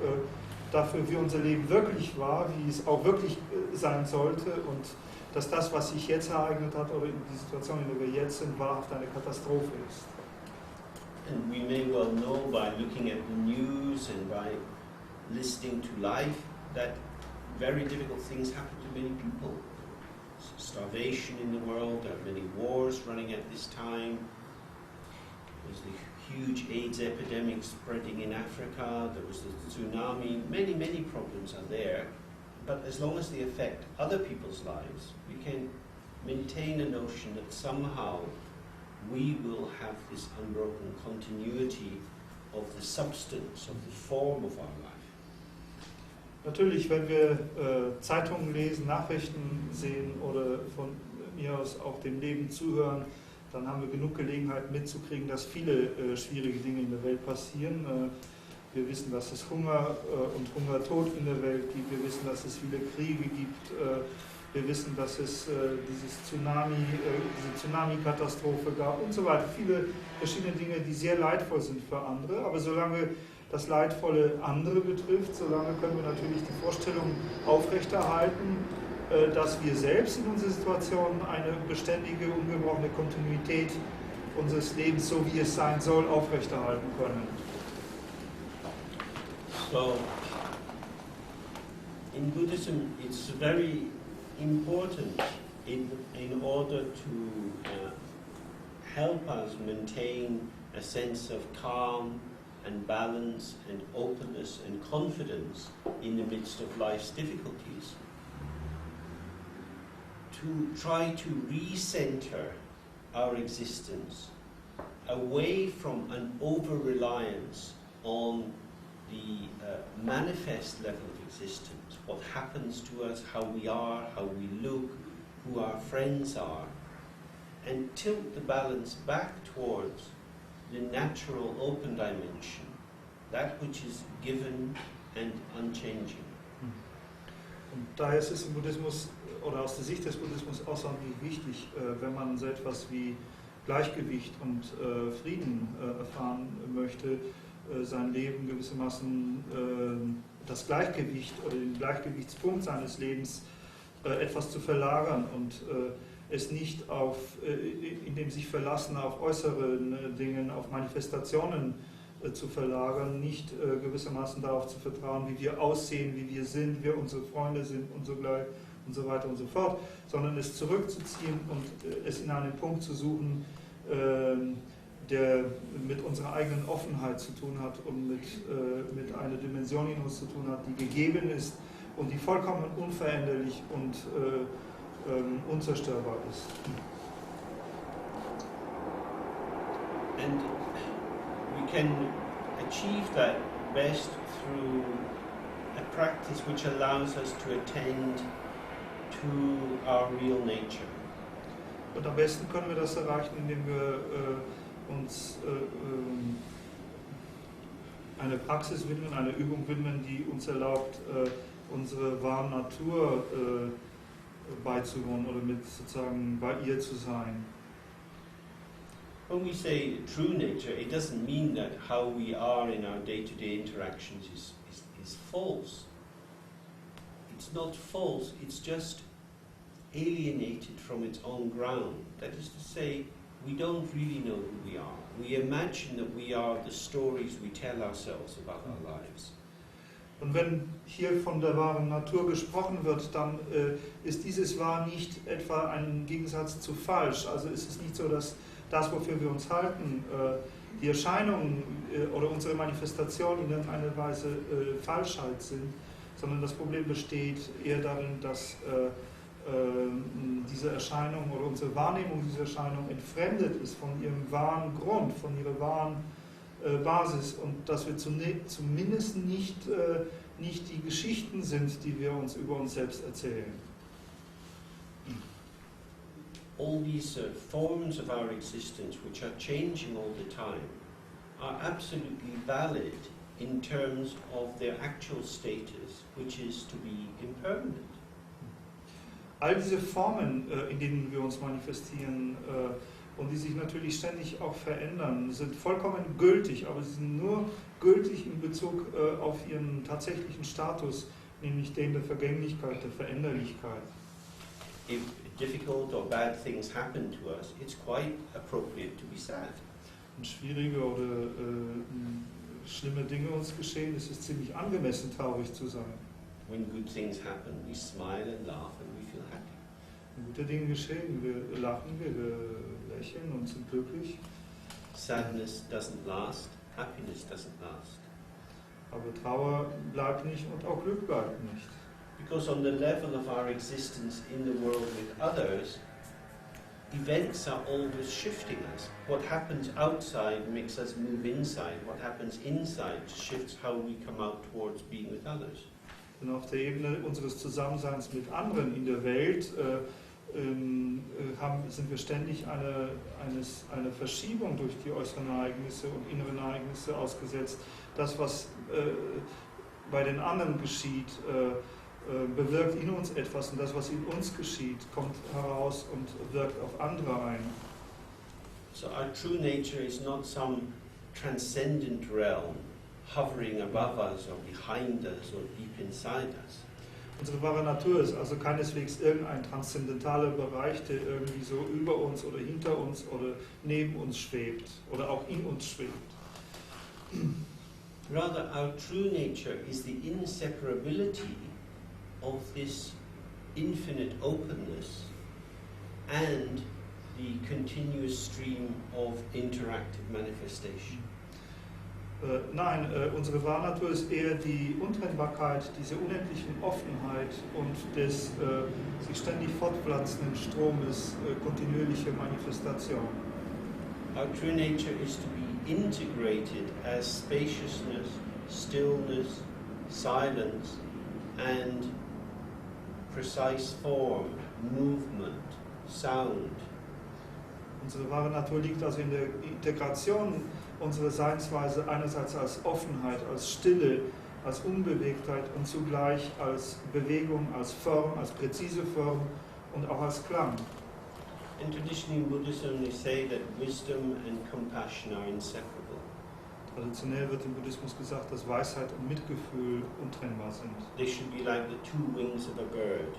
S2: dafür, wie unser Leben wirklich war, wie es auch wirklich sein sollte, und dass das, was sich jetzt ereignet hat oder die Situation, in der wir jetzt sind, wahrhaft eine Katastrophe ist.
S1: And we may well know by looking at the news and by listening to life that very difficult things happen to many people. Starvation in the world, there are many wars running at this time. There's the huge AIDS epidemic spreading in Africa, there was the tsunami, many problems are there. But as long as they affect other people's lives, we can maintain a notion that somehow we will have this unbroken continuity of the substance, of the form of our life.
S2: Natürlich, wenn wir Zeitungen lesen, Nachrichten sehen oder von mir aus auch dem Leben zuhören, dann haben wir genug Gelegenheit mitzukriegen, dass viele schwierige Dinge in der Welt passieren. Wir wissen, dass es Hunger und Hungertod in der Welt gibt. Wir wissen, dass es viele Kriege gibt. Wir wissen, dass es diese Tsunami-Katastrophe gab und so weiter. Viele verschiedene Dinge, die sehr leidvoll sind für andere. Aber solange das Leidvolle andere betrifft, solange können wir natürlich die Vorstellung aufrechterhalten, dass wir selbst in unserer Situation eine beständige, ungebrochene Kontinuität unseres Lebens, so wie es sein soll, aufrechterhalten können.
S1: So, in Buddhism, it's very important in order to help us maintain a sense of calm and balance and openness and confidence in the midst of life's difficulties, to try to recenter our existence away from an over-reliance on the manifest level of existence, what happens to us, how we are, how we look, who our friends are, and tilt the balance back towards the natural open dimension, that which is given and unchanging.
S2: Und daher ist es im Buddhismus oder aus der Sicht des Buddhismus außerordentlich wichtig, wenn man so etwas wie Gleichgewicht und Frieden erfahren möchte, sein Leben gewissermaßen das Gleichgewicht oder den Gleichgewichtspunkt seines Lebens etwas zu verlagern und es nicht auf, in dem sich Verlassen auf äußere Dinge, auf Manifestationen zu verlagern, nicht gewissermaßen darauf zu vertrauen, wie wir aussehen, wie wir sind, wer unsere Freunde sind und so gleich und so weiter und so fort, sondern es zurückzuziehen und es in einen Punkt zu suchen, der mit unserer eigenen Offenheit zu tun hat und mit einer Dimension in uns zu tun hat, die gegeben ist und die vollkommen unveränderlich und unzerstörbar ist.
S1: And we can achieve that best through a practice which allows us to attend to our real nature.
S2: Und am besten können wir das erreichen, indem wir uns eine Praxis widmen, eine Übung widmen, die uns erlaubt, unsere wahre Natur beizuwohnen oder mit sozusagen bei ihr zu sein.
S1: When we say true nature, it doesn't mean that how we are in our day-to-day interactions is false. It's not false, it's just alienated from its own ground. That is to say, we don't really know who we are. We imagine that we are the stories we tell ourselves about our lives.
S2: Und wenn hier von der wahren Natur gesprochen wird, dann ist dieses Wahr nicht etwa ein Gegensatz zu falsch. Also ist es nicht so, dass das, wofür wir uns halten, die Erscheinungen oder unsere Manifestationen in irgendeiner Weise Falschheit sind, sondern das Problem besteht eher darin, dass diese Erscheinung oder unsere Wahrnehmung dieser Erscheinung entfremdet ist von ihrem wahren Grund, von ihrer wahren Basis und dass wir zumindest nicht die Geschichten sind, die wir uns über uns selbst erzählen.
S1: All these forms of our existence, which are changing all the time, are absolutely valid in terms of their actual status, which is to be impermanent.
S2: All diese Formen, in denen wir uns manifestieren und die sich natürlich ständig auch verändern, sind vollkommen gültig, aber sie sind nur gültig in Bezug auf ihren tatsächlichen Status, nämlich den der Vergänglichkeit, der Veränderlichkeit.
S1: If difficult or bad things happen to us, it's quite appropriate to be sad.
S2: Wenn schwierige oder schlimme Dinge uns geschehen, ist es ziemlich angemessen, traurig zu sein.
S1: When good things happen, we smile and laugh and we feel happy.
S2: Wenn gute Dinge geschehen, wir lachen, wir lächeln und sind glücklich.
S1: Sadness doesn't last, happiness doesn't last.
S2: Aber Trauer bleibt nicht und auch Glück bleibt nicht.
S1: Because on the level of our existence in the world with others, events are always shifting us. What happens outside makes us move inside. What happens inside shifts how we come out towards being with others.
S2: Und auf der Ebene unseres Zusammenseins mit anderen in der Welt sind wir ständig einer Verschiebung durch die äußeren Ereignisse und inneren Ereignisse ausgesetzt. Das, was bei den anderen geschieht, bewirkt in uns etwas und das, was in uns geschieht, kommt heraus und wirkt auf andere ein.
S1: So our true nature is not some transcendent realm hovering above us or behind us or deep inside us.
S2: Unsere wahre Natur ist also keineswegs irgendein transzendentaler Bereich, der irgendwie so über uns oder hinter uns oder neben uns schwebt oder auch in uns schwebt.
S1: Rather, our true nature is the inseparability of this infinite openness and the continuous stream of interactive manifestation.
S2: Nein, unsere wahre Natur ist eher die Untrennbarkeit dieser unendlichen Offenheit und des sich ständig fortpflanzenden Stromes kontinuierlicher Manifestation.
S1: Our true nature is to be integrated as spaciousness, stillness, silence, and precise form, movement, sound.
S2: Unsere wahre Natur liegt also in der Integration unserer Seinsweise einerseits als Offenheit, als Stille, als Unbewegtheit und zugleich als Bewegung, als Form, als präzise Form und auch als Klang.
S1: And traditionally in Buddhism they say that wisdom and compassion are inseparable.
S2: Traditionell wird im Buddhismus gesagt, dass Weisheit und Mitgefühl untrennbar sind.
S1: They should be like the two wings of a bird.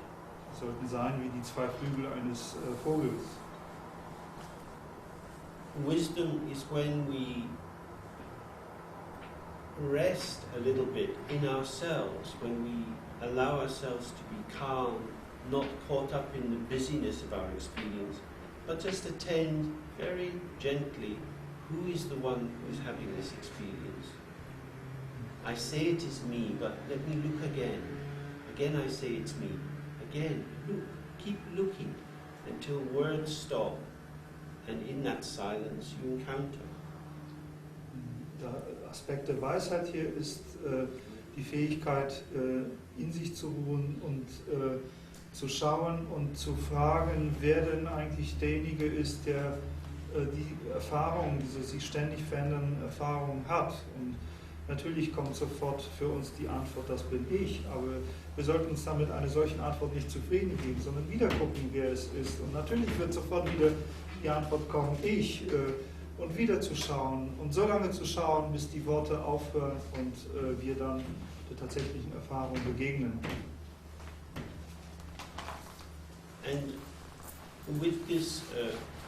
S2: Sie sollten sein wie die zwei Flügel eines Vogels.
S1: Wisdom is when we rest a little bit in ourselves, when we allow ourselves to be calm, not caught up in the busyness of our experience, but just attend very gently who is the one who is having this experience. I say it is me, but let me look again. Again I say it's me. Again, look, keep looking until words stop, and in that silence you encounter.
S2: Der Aspekt der Weisheit hier ist die Fähigkeit, in sich zu ruhen und zu schauen und zu fragen, wer denn eigentlich derjenige ist, der die Erfahrung, diese sich ständig verändernden Erfahrungen hat. Und natürlich kommt sofort für uns die Antwort, das bin ich, aber wir sollten uns damit einer solchen Antwort nicht zufrieden geben, sondern wieder gucken, wer es ist. Und natürlich wird sofort wieder die Antwort kommen, ich, und wieder zu schauen und so lange zu schauen, bis die Worte aufhören und wir dann der tatsächlichen Erfahrung begegnen.
S1: And with this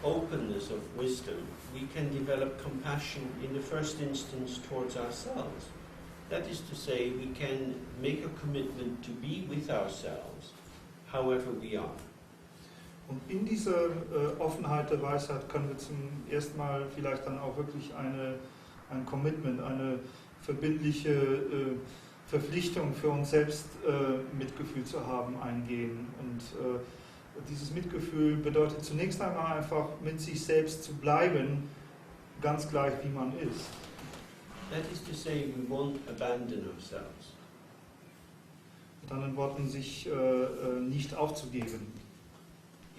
S1: openness of wisdom, we can develop compassion in the first instance towards ourselves. That is to say, we can make a commitment to be with ourselves, however we are.
S2: Und in dieser Offenheit der Weisheit können wir zum ersten Mal vielleicht dann auch wirklich ein Commitment, eine verbindliche Verpflichtung für uns selbst Mitgefühl zu haben, eingehen. Und dieses Mitgefühl bedeutet zunächst einmal einfach mit sich selbst zu bleiben, ganz gleich wie man ist.
S1: That is to say, we won't abandon ourselves.
S2: Mit anderen Worten, sich nicht aufzugeben.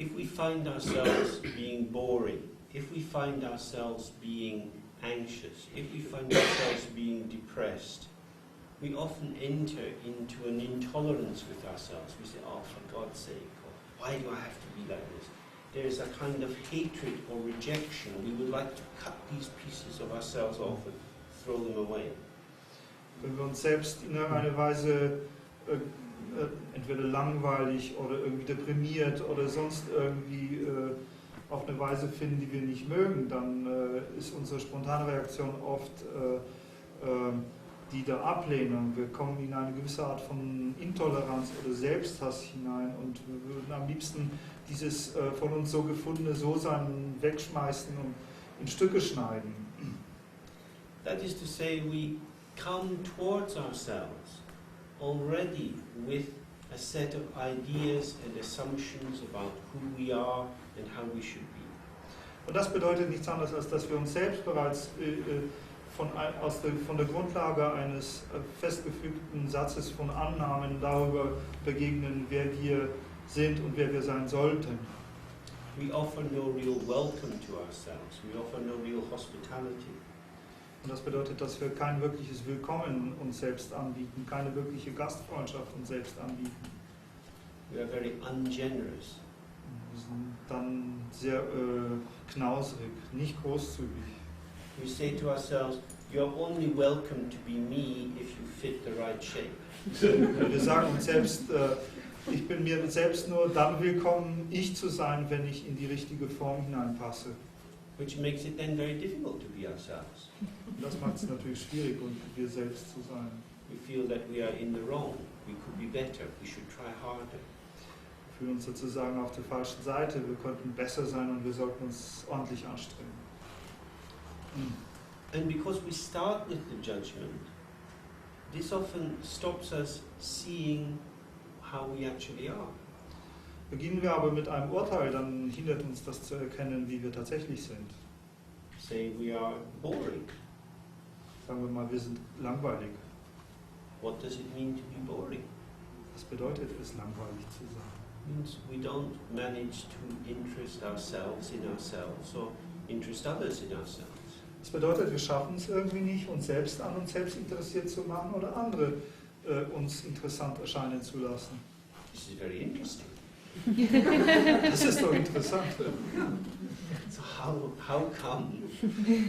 S1: If we find ourselves being boring, if we find ourselves being anxious, if we find ourselves being depressed, we often enter into an intolerance with ourselves. We say, oh, for God's sake, why do I have to be like this? There is a kind of hatred or rejection. We would like to cut these pieces of ourselves off and throw them away.
S2: Wenn wir uns selbst in irgendeiner Weise entweder langweilig oder irgendwie deprimiert oder sonst irgendwie auf eine Weise finden, die wir nicht mögen, dann ist unsere spontane Reaktion oft die der Ablehnung. Wir kommen in eine gewisse Art von Intoleranz oder Selbsthass hinein und wir würden am liebsten dieses von uns so gefundene So-Sein wegschmeißen und in Stücke schneiden.
S1: That is to say, we come towards ourselves already with a set of ideas and assumptions about who we are and how we should be.
S2: Und das bedeutet nichts anderes, als dass wir uns selbst bereits von der Grundlage eines festgefügten Satzes von Annahmen darüber begegnen, wer wir sind und wer wir sein sollten.
S1: We offer no real welcome to ourselves. We offer no real hospitality.
S2: Und das bedeutet, dass wir kein wirkliches Willkommen uns selbst anbieten, keine wirkliche Gastfreundschaft uns selbst anbieten.
S1: We are very ungenerous.
S2: Wir sind dann sehr knausrig, nicht großzügig.
S1: We say to ourselves, you're only welcome to be me if you fit the right shape.
S2: Wir sagen uns selbst, ich bin mir selbst nur dann willkommen, ich zu sein, wenn ich in die richtige Form hineinpasse.
S1: Which makes it then very difficult to be ourselves.
S2: Das macht es natürlich schwierig, wir selbst zu sein.
S1: We feel that we are in the wrong. We could be better. We should try harder.
S2: Wir fühlen uns sozusagen auf der falschen Seite. Wir könnten besser sein und wir sollten uns ordentlich anstrengen.
S1: And because we start with the judgment, this often stops us seeing how we actually are.
S2: Beginnen wir aber mit einem Urteil, dann hindert uns das zu erkennen, wie wir tatsächlich sind.
S1: Say we are boring.
S2: Sagen wir mal, wir sind langweilig.
S1: What does it mean to be boring?
S2: Was bedeutet es, langweilig zu sein?
S1: It means we don't manage to interest ourselves in ourselves or interest others in ourselves.
S2: Das bedeutet, wir schaffen es irgendwie nicht, uns selbst an uns selbst interessiert zu machen oder andere uns interessant erscheinen zu lassen.
S1: This is very interesting.
S2: Das ist doch interessant.
S1: So how come,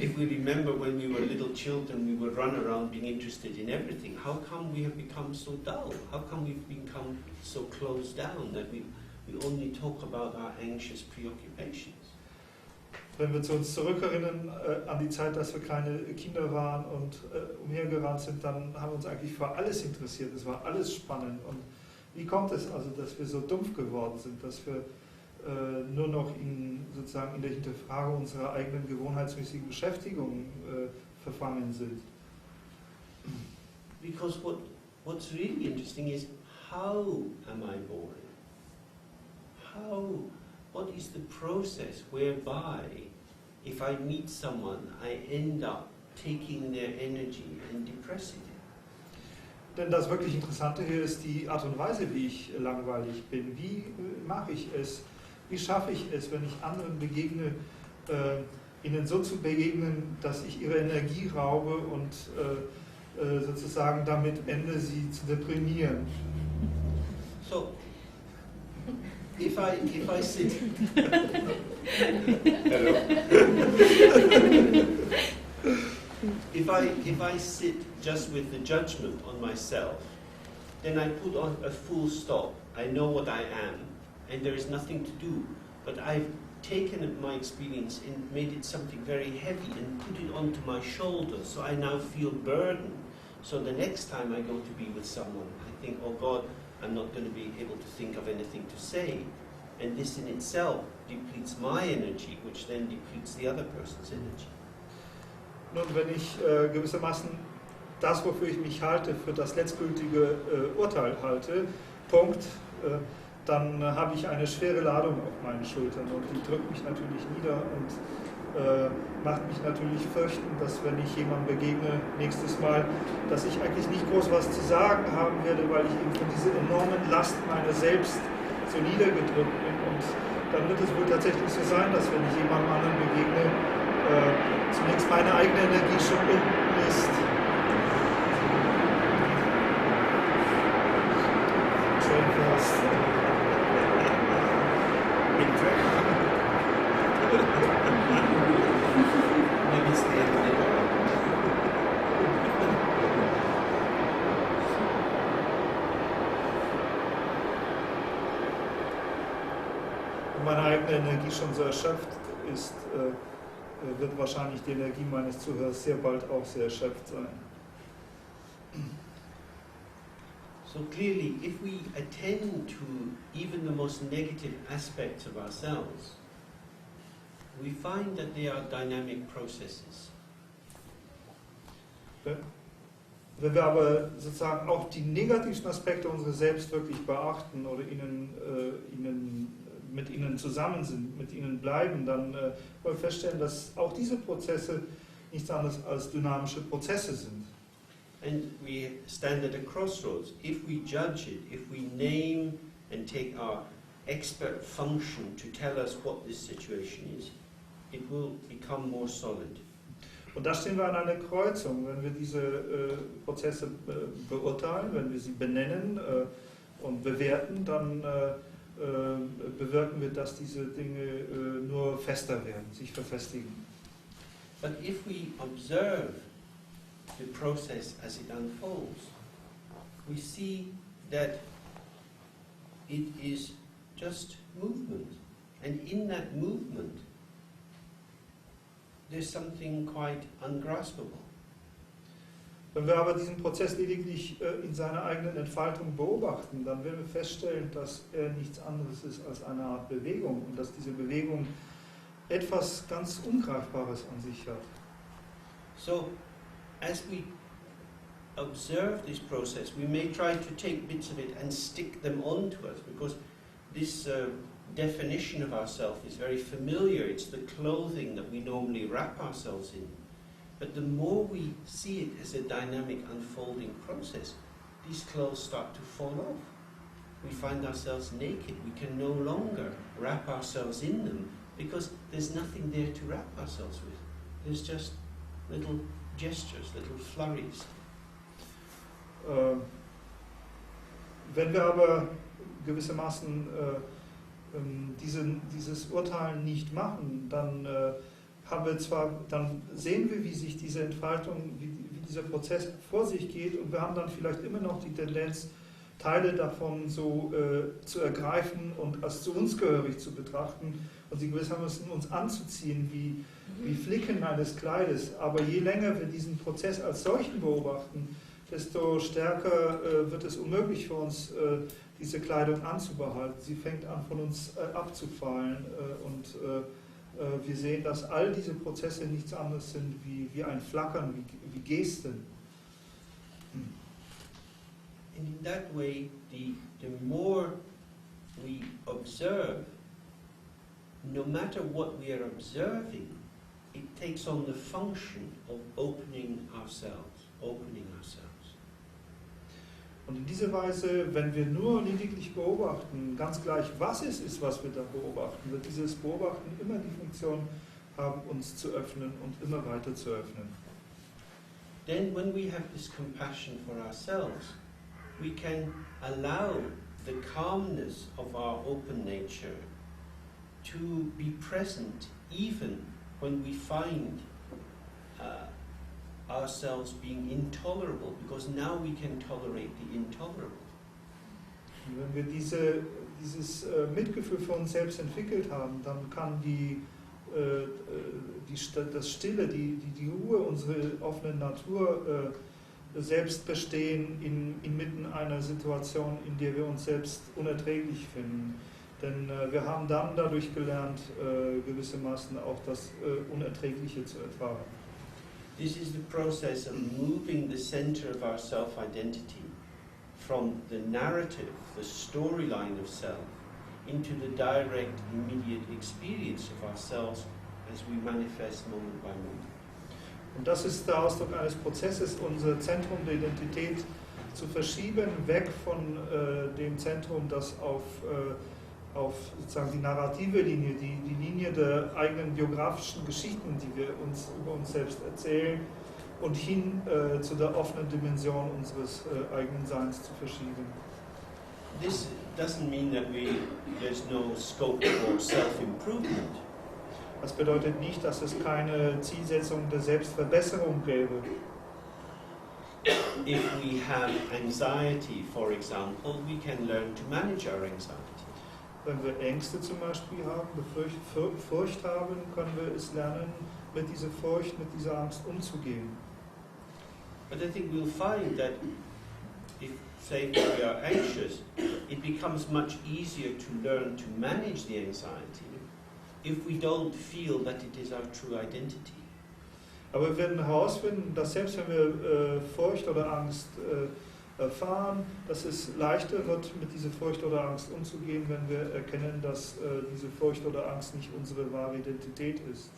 S1: if we remember when we were little children, we would run around being interested in everything, how come we have become so dull? How come we've become so closed down that we only talk about our anxious preoccupations?
S2: Wenn wir uns zurückerinnern an die Zeit, dass wir kleine Kinder waren und umhergerannt sind, dann haben wir uns eigentlich für alles interessiert. Es war alles spannend. Und wie kommt es also, dass wir so dumpf geworden sind, dass wir nur noch sozusagen in der Hinterfragung unserer eigenen gewohnheitsmäßigen Beschäftigung verfangen sind?
S1: Because what's really interesting is, how am I boring? What is the process whereby, if I meet someone, I end up taking their energy and depressing it?
S2: Denn das wirklich Interessante hier ist die Art und Weise, wie ich langweilig bin. Wie mache ich es? Wie schaffe ich es, wenn ich anderen begegne, ihnen so zu begegnen, dass ich ihre Energie raube und sozusagen damit ende, sie zu deprimieren?
S1: So, if I sit... Hello. If I sit just with the judgment on myself, then I put on a full stop. I know what I am, and there is nothing to do. But I've taken my experience and made it something very heavy and put it onto my shoulders, so I now feel burdened. So the next time I go to be with someone, I think, oh God, I'm not going to be able to think of anything to say. And this in itself depletes my energy, which then depletes the other person's energy.
S2: Nun, wenn ich gewissermaßen das, wofür ich mich halte, für das letztgültige Urteil halte, Punkt, dann habe ich eine schwere Ladung auf meinen Schultern und die drückt mich natürlich nieder und macht mich natürlich fürchten, dass wenn ich jemandem begegne nächstes Mal, dass ich eigentlich nicht groß was zu sagen haben werde, weil ich eben von dieser enormen Last meiner selbst so niedergedrückt bin. Und dann wird es wohl tatsächlich so sein, dass wenn ich jemandem anderen begegne, zunächst meine eigene Energie schon unten ist. Schön fast. Meine eigene Energie schon so erschöpft ist, wird wahrscheinlich die Energie meines Zuhörers sehr bald auch sehr erschöpft sein.
S1: So clearly, if we attend to even the most negative aspects of ourselves, we find that they are dynamic processes.
S2: Wenn wir aber sozusagen auch die negativsten Aspekte unseres Selbst wirklich beachten oder mit ihnen zusammen sind, mit ihnen bleiben, dann wollen wir feststellen, dass auch diese Prozesse nichts anderes als dynamische Prozesse sind.
S1: And we stand at a crossroads. If we judge it, if we name and take our expert function to tell us what this situation is, it will become more solid.
S2: Und da stehen wir an einer Kreuzung. Wenn wir diese Prozesse beurteilen, wenn wir sie benennen und bewerten, dann bewirken wir, dass diese Dinge nur fester werden, sich verfestigen.
S1: But if we observe the process as it unfolds, we see that it is just movement. And in that movement, there's something quite ungraspable.
S2: Wenn wir aber diesen Prozess lediglich in seiner eigenen Entfaltung beobachten, dann werden wir feststellen, dass er nichts anderes ist als eine Art Bewegung und dass diese Bewegung etwas ganz Ungreifbares an sich hat.
S1: So, as we observe this process, we may try to take bits of it and stick them onto us, because this definition of ourselves is very familiar. It's the clothing that we normally wrap ourselves in. But the more we see it as a dynamic unfolding process, these clothes start to fall off. We find ourselves naked. We can no longer wrap ourselves in them because there's nothing there to wrap ourselves with. There's just little gestures, little flurries.
S2: Wenn wir aber gewissermaßen dieses Urteil nicht machen, dann dann sehen wir, wie sich diese Entfaltung, wie dieser Prozess vor sich geht, und wir haben dann vielleicht immer noch die Tendenz, Teile davon so zu ergreifen und als zu uns gehörig zu betrachten und sie gewissermaßen uns anzuziehen wie Flicken eines Kleides. Aber je länger wir diesen Prozess als solchen beobachten, desto stärker wird es unmöglich für uns, diese Kleidung anzubehalten. Sie fängt an, von uns abzufallen und wir sehen, dass all diese Prozesse nichts anderes sind wie ein Flackern, wie Gesten.
S1: And in that way, the more we observe, no matter what we are observing, it takes on the function of opening ourselves.
S2: Und in dieser Weise, wenn wir nur lediglich beobachten, ganz gleich was es ist, was wir da beobachten, wird dieses Beobachten immer die Funktion haben, uns zu öffnen und immer weiter zu öffnen.
S1: Then when we have this compassion for ourselves, we can allow the calmness of our open nature to be present even when we find ourselves being intolerable, because now we can tolerate the intolerable.
S2: Und wenn wir dieses Mitgefühl für uns selbst entwickelt haben, dann kann das Stille, die Ruhe, unsere offene Natur selbst bestehen inmitten einer Situation, in der wir uns selbst unerträglich finden. Denn wir haben dann dadurch gelernt, gewissermaßen auch das Unerträgliche zu erfahren.
S1: This is the process of moving the center of our self-identity from the narrative, the storyline of self, into the direct, immediate experience of ourselves as we manifest moment by moment.
S2: Und das ist der Ausdruck eines Prozesses, unser Zentrum der Identität zu verschieben, weg von dem Zentrum, das auf sozusagen die narrative Linie, die Linie der eigenen biografischen Geschichten, die wir über uns selbst erzählen, und hin zu der offenen Dimension unseres eigenen Seins zu verschieben.
S1: This doesn't mean that there's no scope for self-improvement.
S2: Das bedeutet nicht, dass es keine Zielsetzung der Selbstverbesserung gäbe.
S1: If we have anxiety, for example, we can learn to manage our anxiety.
S2: Wenn wir Ängste zum Beispiel haben, Furcht haben, können wir es lernen, mit dieser Furcht, mit dieser Angst umzugehen.
S1: But I think we'll find that if, say, we are anxious, it becomes much easier to learn to manage the anxiety if we don't feel that it is our true identity.
S2: Aber wir werden herausfinden, dass selbst wenn wir Furcht oder Angst erfahren, dass es leichter wird, mit dieser Furcht oder Angst umzugehen, wenn wir erkennen, dass diese Furcht oder Angst nicht unsere wahre Identität ist.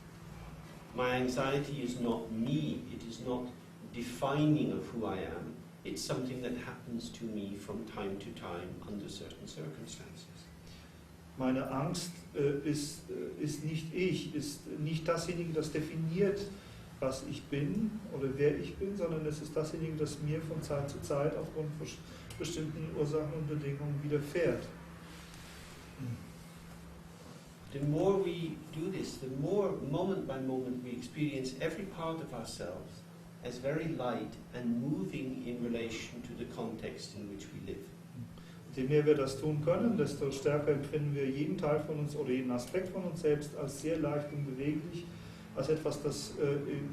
S1: My anxiety is not me, it is not defining of who I am, it's something that happens to me from time to time under certain circumstances.
S2: Meine Angst ist nicht ich, ist nicht dasjenige, das definiert, was ich bin oder wer ich bin, sondern es ist dasjenige, das mir von Zeit zu Zeit aufgrund von bestimmten Ursachen und Bedingungen widerfährt.
S1: The more we do this, the more moment by moment we experience every part of ourselves as very light and moving in relation to the context in which we live.
S2: Je mehr wir das tun können, desto stärker empfinden wir jeden Teil von uns oder jeden Aspekt von uns selbst als sehr leicht und beweglich, als etwas, das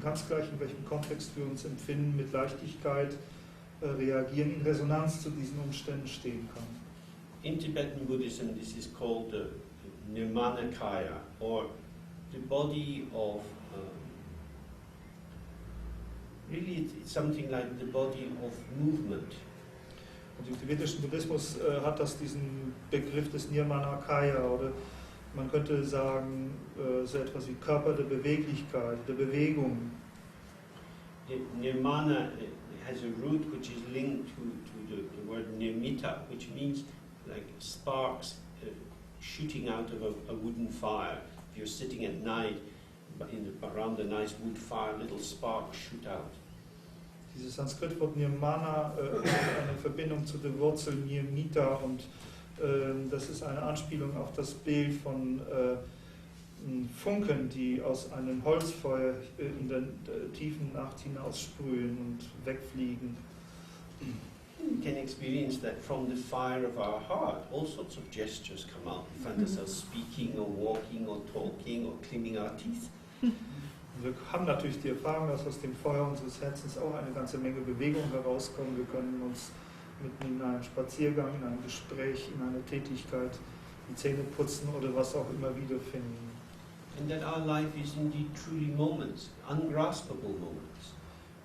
S2: ganz gleich in welchem Kontext wir uns empfinden, mit Leichtigkeit reagieren, in Resonanz zu diesen Umständen stehen kann.
S1: In Tibetan Buddhism, this is called the Nirmanakaya, or the body of, really it's something like the body of movement.
S2: Und im tibetischen Buddhismus hat das diesen Begriff des Nirmanakaya, oder man könnte sagen, so etwas wie Körper der Beweglichkeit, der Bewegung.
S1: Nirmana has a root which is linked to the word nirmita, which means like sparks shooting out of a wooden fire. If you're sitting at night around a nice wood fire, little sparks shoot out. Dieses
S2: Sanskritwort Nirmana hat eine Verbindung zu der Wurzel Nirmita und Das ist eine Anspielung auf das Bild von Funken, die aus einem Holzfeuer in der tiefen Nacht hinaussprühen und wegfliegen.
S1: We can experience that from the fire of our heart. All sorts of gestures come out. We find ourselves speaking or walking or talking or cleaning our teeth.
S2: Wir haben natürlich die Erfahrung, dass aus dem Feuer unseres Herzens auch eine ganze Menge Bewegung herauskommt. Wir können uns mitten in einem Spaziergang, in einem Gespräch, in einer Tätigkeit die Zähne putzen oder was auch immer wiederfinden.
S1: And that our life is indeed truly moments, ungraspable moments.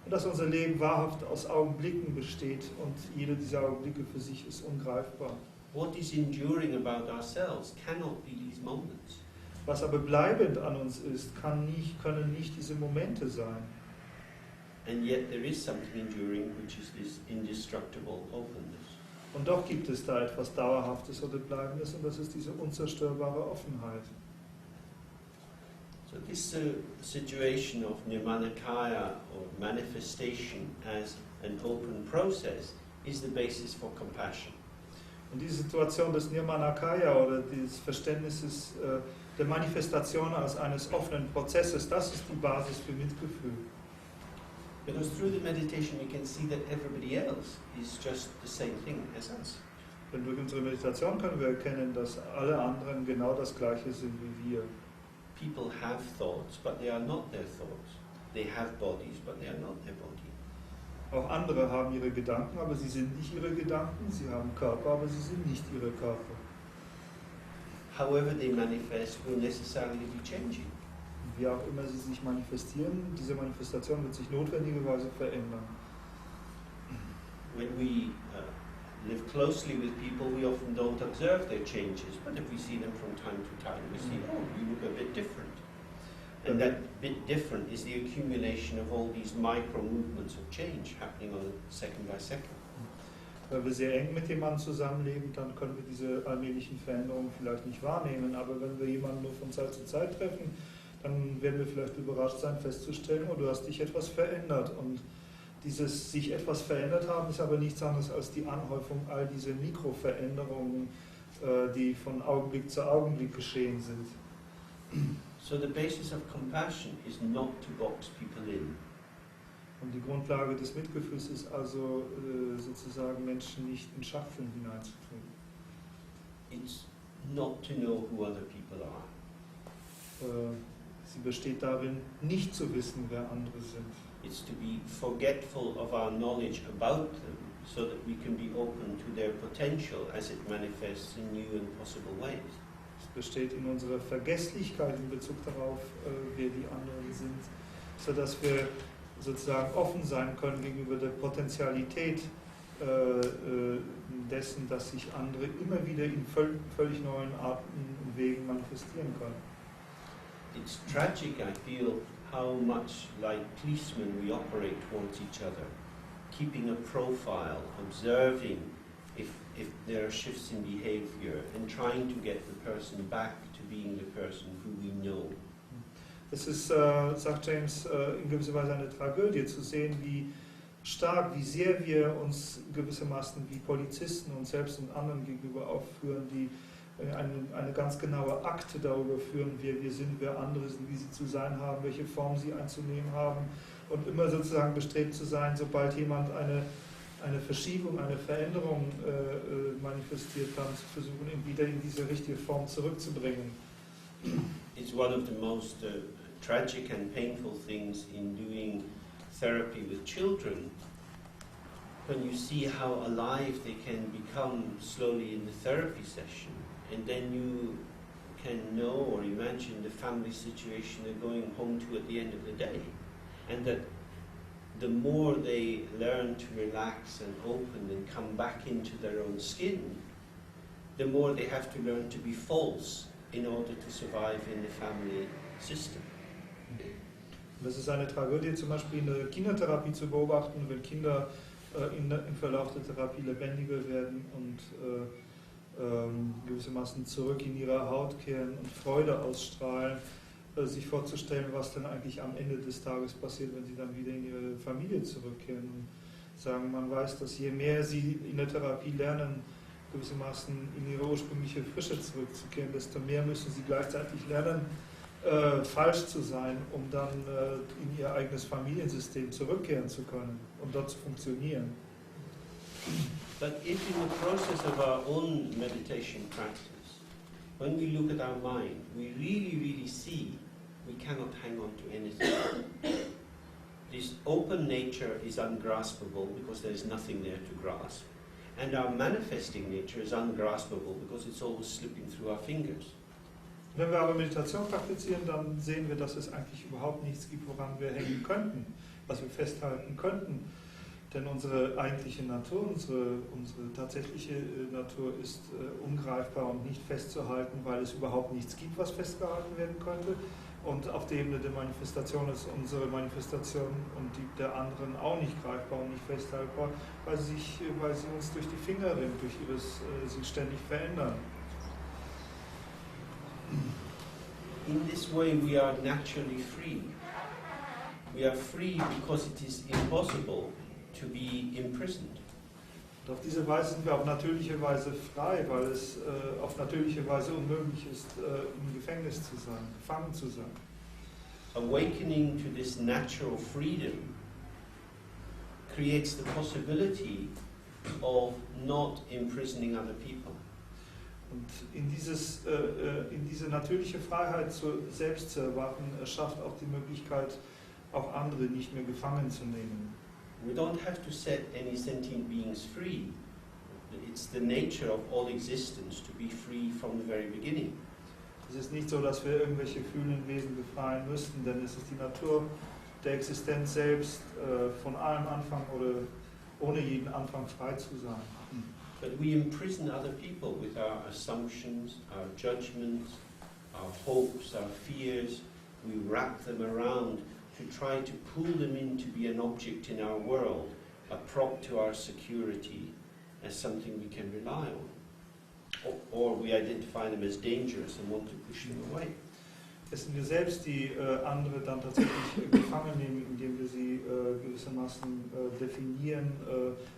S2: Und dass unser Leben wahrhaft aus Augenblicken besteht und jede dieser Augenblicke für sich ist ungreifbar.
S1: What is enduring about ourselves cannot be these moments.
S2: Was aber bleibend an uns ist, können nicht diese Momente sein.
S1: And yet there is something enduring, which is this indestructible openness.
S2: Und doch gibt es da etwas Dauerhaftes oder Bleibendes und das ist diese unzerstörbare Offenheit.
S1: So this situation of Nirmanakaya or manifestation as an open process is the basis for compassion.
S2: Und diese Situation des Nirmanakaya oder des Verständnisses der Manifestation als eines offenen Prozesses, das ist die Basis für Mitgefühl.
S1: Because through the meditation we can see that everybody else is just the same thing as us.
S2: Denn durch unsere Meditation können wir erkennen, dass alle anderen genau das Gleiche sind wie wir.
S1: People have thoughts, but they are not their thoughts. They have bodies, but they are not their body.
S2: Auch andere haben ihre Gedanken, aber sie sind nicht ihre Gedanken. Sie haben Körper, aber sie sind nicht ihre Körper.
S1: However they manifest will necessarily be changing.
S2: Wie auch immer sie sich manifestieren, diese Manifestation wird sich notwendigerweise verändern.
S1: When we live closely with people, we often don't observe their changes, but if we see them from time to time, we see, oh, you look a bit different. And that bit different is the accumulation of all these micro movements of change happening on a second by second.
S2: Weil wir sehr eng mit jemandem zusammenleben, dann können wir diese allmählichen Veränderungen vielleicht nicht wahrnehmen, aber wenn wir jemanden nur von Zeit zu Zeit treffen, dann werden wir vielleicht überrascht sein, festzustellen, oh, du hast dich etwas verändert. Und dieses sich etwas verändert haben ist aber nichts anderes als die Anhäufung all dieser Mikroveränderungen, die von Augenblick zu Augenblick geschehen sind.
S1: So the basis of compassion is not to box people in.
S2: Und die Grundlage des Mitgefühls ist also sozusagen Menschen nicht in Schachteln hineinzutun.
S1: It's not to know who other people are.
S2: Sie besteht darin, nicht zu wissen, wer andere sind.
S1: It's to be forgetful of our knowledge about them so that we can be open to their potential as it manifests in new and possible ways.
S2: Es besteht in unserer Vergesslichkeit in Bezug darauf, wer die anderen sind, sodass wir sozusagen offen sein können gegenüber der Potentialität dessen, dass sich andere immer wieder in völlig neuen Arten und Wegen manifestieren können.
S1: It's tragic, I feel, how much like policemen we operate towards each other, keeping a profile, observing if there are shifts in behavior and trying to get the person back to being the person who we know.
S2: Es ist, sagt James, in gewisser Weise eine Tragödie zu sehen, wie stark, wie sehr wir uns gewissermaßen wie Polizisten uns selbst und anderen gegenüber aufführen, die eine ganz genaue Akte darüber führen, wer wir sind, wer andere sind, wie sie zu sein haben, welche Form sie einzunehmen haben und immer sozusagen bestrebt zu sein, sobald jemand eine Verschiebung, eine Veränderung manifestiert hat, zu versuchen, ihn wieder in diese richtige Form zurückzubringen.
S1: It's one of the most tragic and painful things in doing therapy with children, when you see how alive they can become slowly in the therapy session, and then you can know or imagine the family situation they're going home to at the end of the day, and that the more they learn to relax and open and come back into their own skin, the more they have to learn to be false in order to survive in the family system.
S2: Das ist eine Tragödie, zum Beispiel in der Kindertherapie zu beobachten, wenn Kinder im Verlauf der Therapie lebendiger werden und gewissermaßen zurück in ihre Haut kehren und Freude ausstrahlen, sich vorzustellen, was dann eigentlich am Ende des Tages passiert, wenn sie dann wieder in ihre Familie zurückkehren und sagen, man weiß, dass je mehr sie in der Therapie lernen, gewissermaßen in ihre ursprüngliche Frische zurückzukehren, desto mehr müssen sie gleichzeitig lernen, falsch zu sein, um dann in ihr eigenes Familiensystem zurückkehren zu können und dort zu funktionieren.
S1: But if in the process of our own meditation practice, when we look at our mind, we really see we cannot hang on to anything. This open nature is ungraspable because there is nothing there to grasp. And our manifesting nature is ungraspable because it's always slipping through our fingers.
S2: Wenn wir aber Meditation praktizieren, dann sehen wir, dass es eigentlich überhaupt nichts gibt, woran wir hängen könnten, was wir festhalten könnten. Denn unsere eigentliche Natur, unsere tatsächliche Natur ist ungreifbar und nicht festzuhalten, weil es überhaupt nichts gibt, was festgehalten werden könnte. Und auf der Ebene der Manifestation ist unsere Manifestation und die der anderen auch nicht greifbar und nicht festhaltbar, weil sie uns durch die Finger rinnt, durch ihres sich ständig verändern.
S1: In this way we are naturally free. We are free because it is impossible to be imprisoned.
S2: Und auf diese Weise sind wir auf natürliche Weise frei, weil es auf natürliche Weise unmöglich ist, im Gefängnis zu sein, gefangen zu sein.
S1: Awakening to this natural freedom creates the possibility of not imprisoning other people.
S2: Und in diese natürliche Freiheit selbst zu erwachen, erschafft auch die Möglichkeit, auch andere nicht mehr gefangen zu nehmen.
S1: We don't have to set any sentient beings free. It's the nature of all existence to be free from the very beginning.
S2: Es ist nicht so, dass wir irgendwelche fühlenden Wesen befreien müssten, denn es ist die Natur der Existenz selbst, von allem Anfang oder ohne jeden Anfang frei zu sein.
S1: But we imprison other people with our assumptions, our judgments, our hopes, our fears. We wrap them around to try to pull them in to be an object in our world, a prop to our security, as something we can rely on. Or we identify them as dangerous and want to push them away.
S2: Es sind wir selbst, die andere dann tatsächlich gefangen nehmen, indem wir sie gewissermaßen definieren,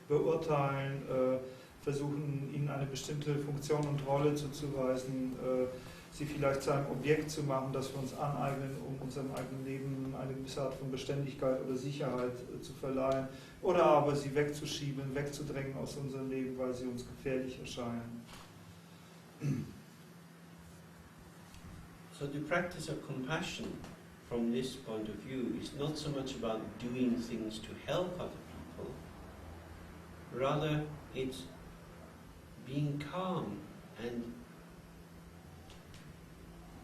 S2: beurteilen, versuchen, ihnen eine bestimmte Funktion und Rolle zuzuweisen, sie vielleicht zu einem Objekt zu machen, das wir uns aneignen, um unserem eigenen Leben eine gewisse Art von Beständigkeit oder Sicherheit zu verleihen, oder aber sie wegzuschieben, wegzudrängen aus unserem Leben, weil sie uns gefährlich erscheinen.
S1: So the practice of compassion from this point of view is not so much about doing things to help other people, rather it's being calm and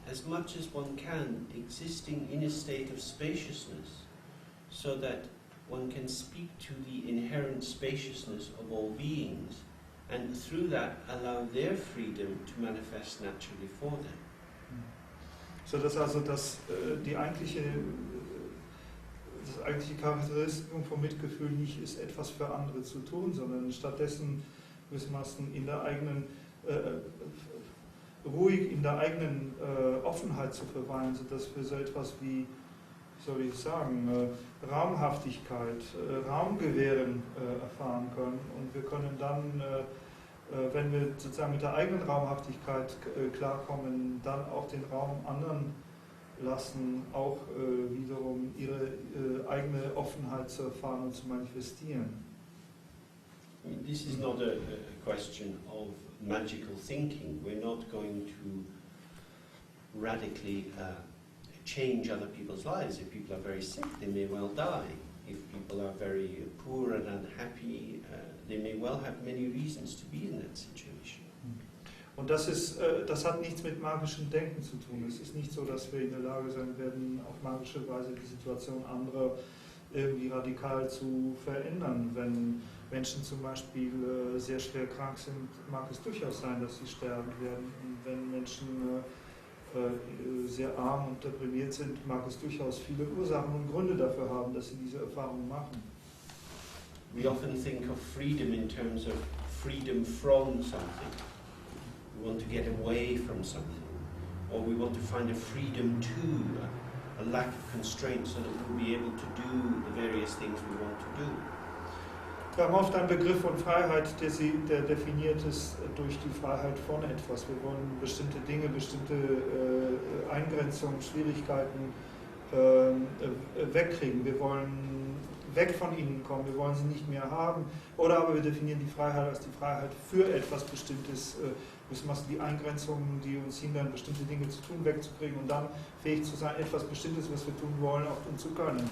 S1: as much as one can, existing in a state of spaciousness, so that one can speak to the inherent spaciousness of all beings, and through that allow their freedom to manifest naturally for them.
S2: So dass also das eigentliche Charakteristikum vom Mitgefühl nicht ist, etwas für andere zu tun, sondern stattdessen gewissermaßen in der eigenen ruhig in der eigenen Offenheit zu verweilen, sodass wir so etwas wie, soll ich sagen, Raumhaftigkeit, Raumgewähren erfahren können. Und wir können dann, wenn wir sozusagen mit der eigenen Raumhaftigkeit klarkommen, dann auch den Raum anderen lassen, auch wiederum ihre eigene Offenheit zu erfahren und zu manifestieren.
S1: This is not a question of magical thinking. We're not going to radically change other people's lives. If people are very sick, they may well die. If people are very poor and unhappy, they may well have many reasons to be in that situation.
S2: Und das hat nichts mit magischem Denken zu tun. Es ist nicht so, dass wir in der Lage sein werden, auf magische Weise die Situation anderer irgendwie radikal zu verändern. Wenn Menschen zum Beispiel sehr schwer krank sind, mag es durchaus sein, dass sie sterben werden. Und wenn Menschen sehr arm und deprimiert sind, mag es durchaus viele Ursachen und Gründe dafür haben, dass sie diese Erfahrung machen.
S1: We often think of freedom in terms of freedom from something. We want to get away from something. Or we want to find a freedom to, a lack of constraint so that we'll be able to do the various things we want to do.
S2: Wir haben oft einen Begriff von Freiheit, der definiert ist durch die Freiheit von etwas. Wir wollen bestimmte Dinge, bestimmte Eingrenzungen, Schwierigkeiten wegkriegen. Wir wollen weg von ihnen kommen, wir wollen sie nicht mehr haben. Oder aber wir definieren die Freiheit als die Freiheit für etwas Bestimmtes, die Eingrenzungen, die uns hindern, bestimmte Dinge zu tun, wegzukriegen und dann fähig zu sein, etwas Bestimmtes, was wir tun wollen, auch tun zu können.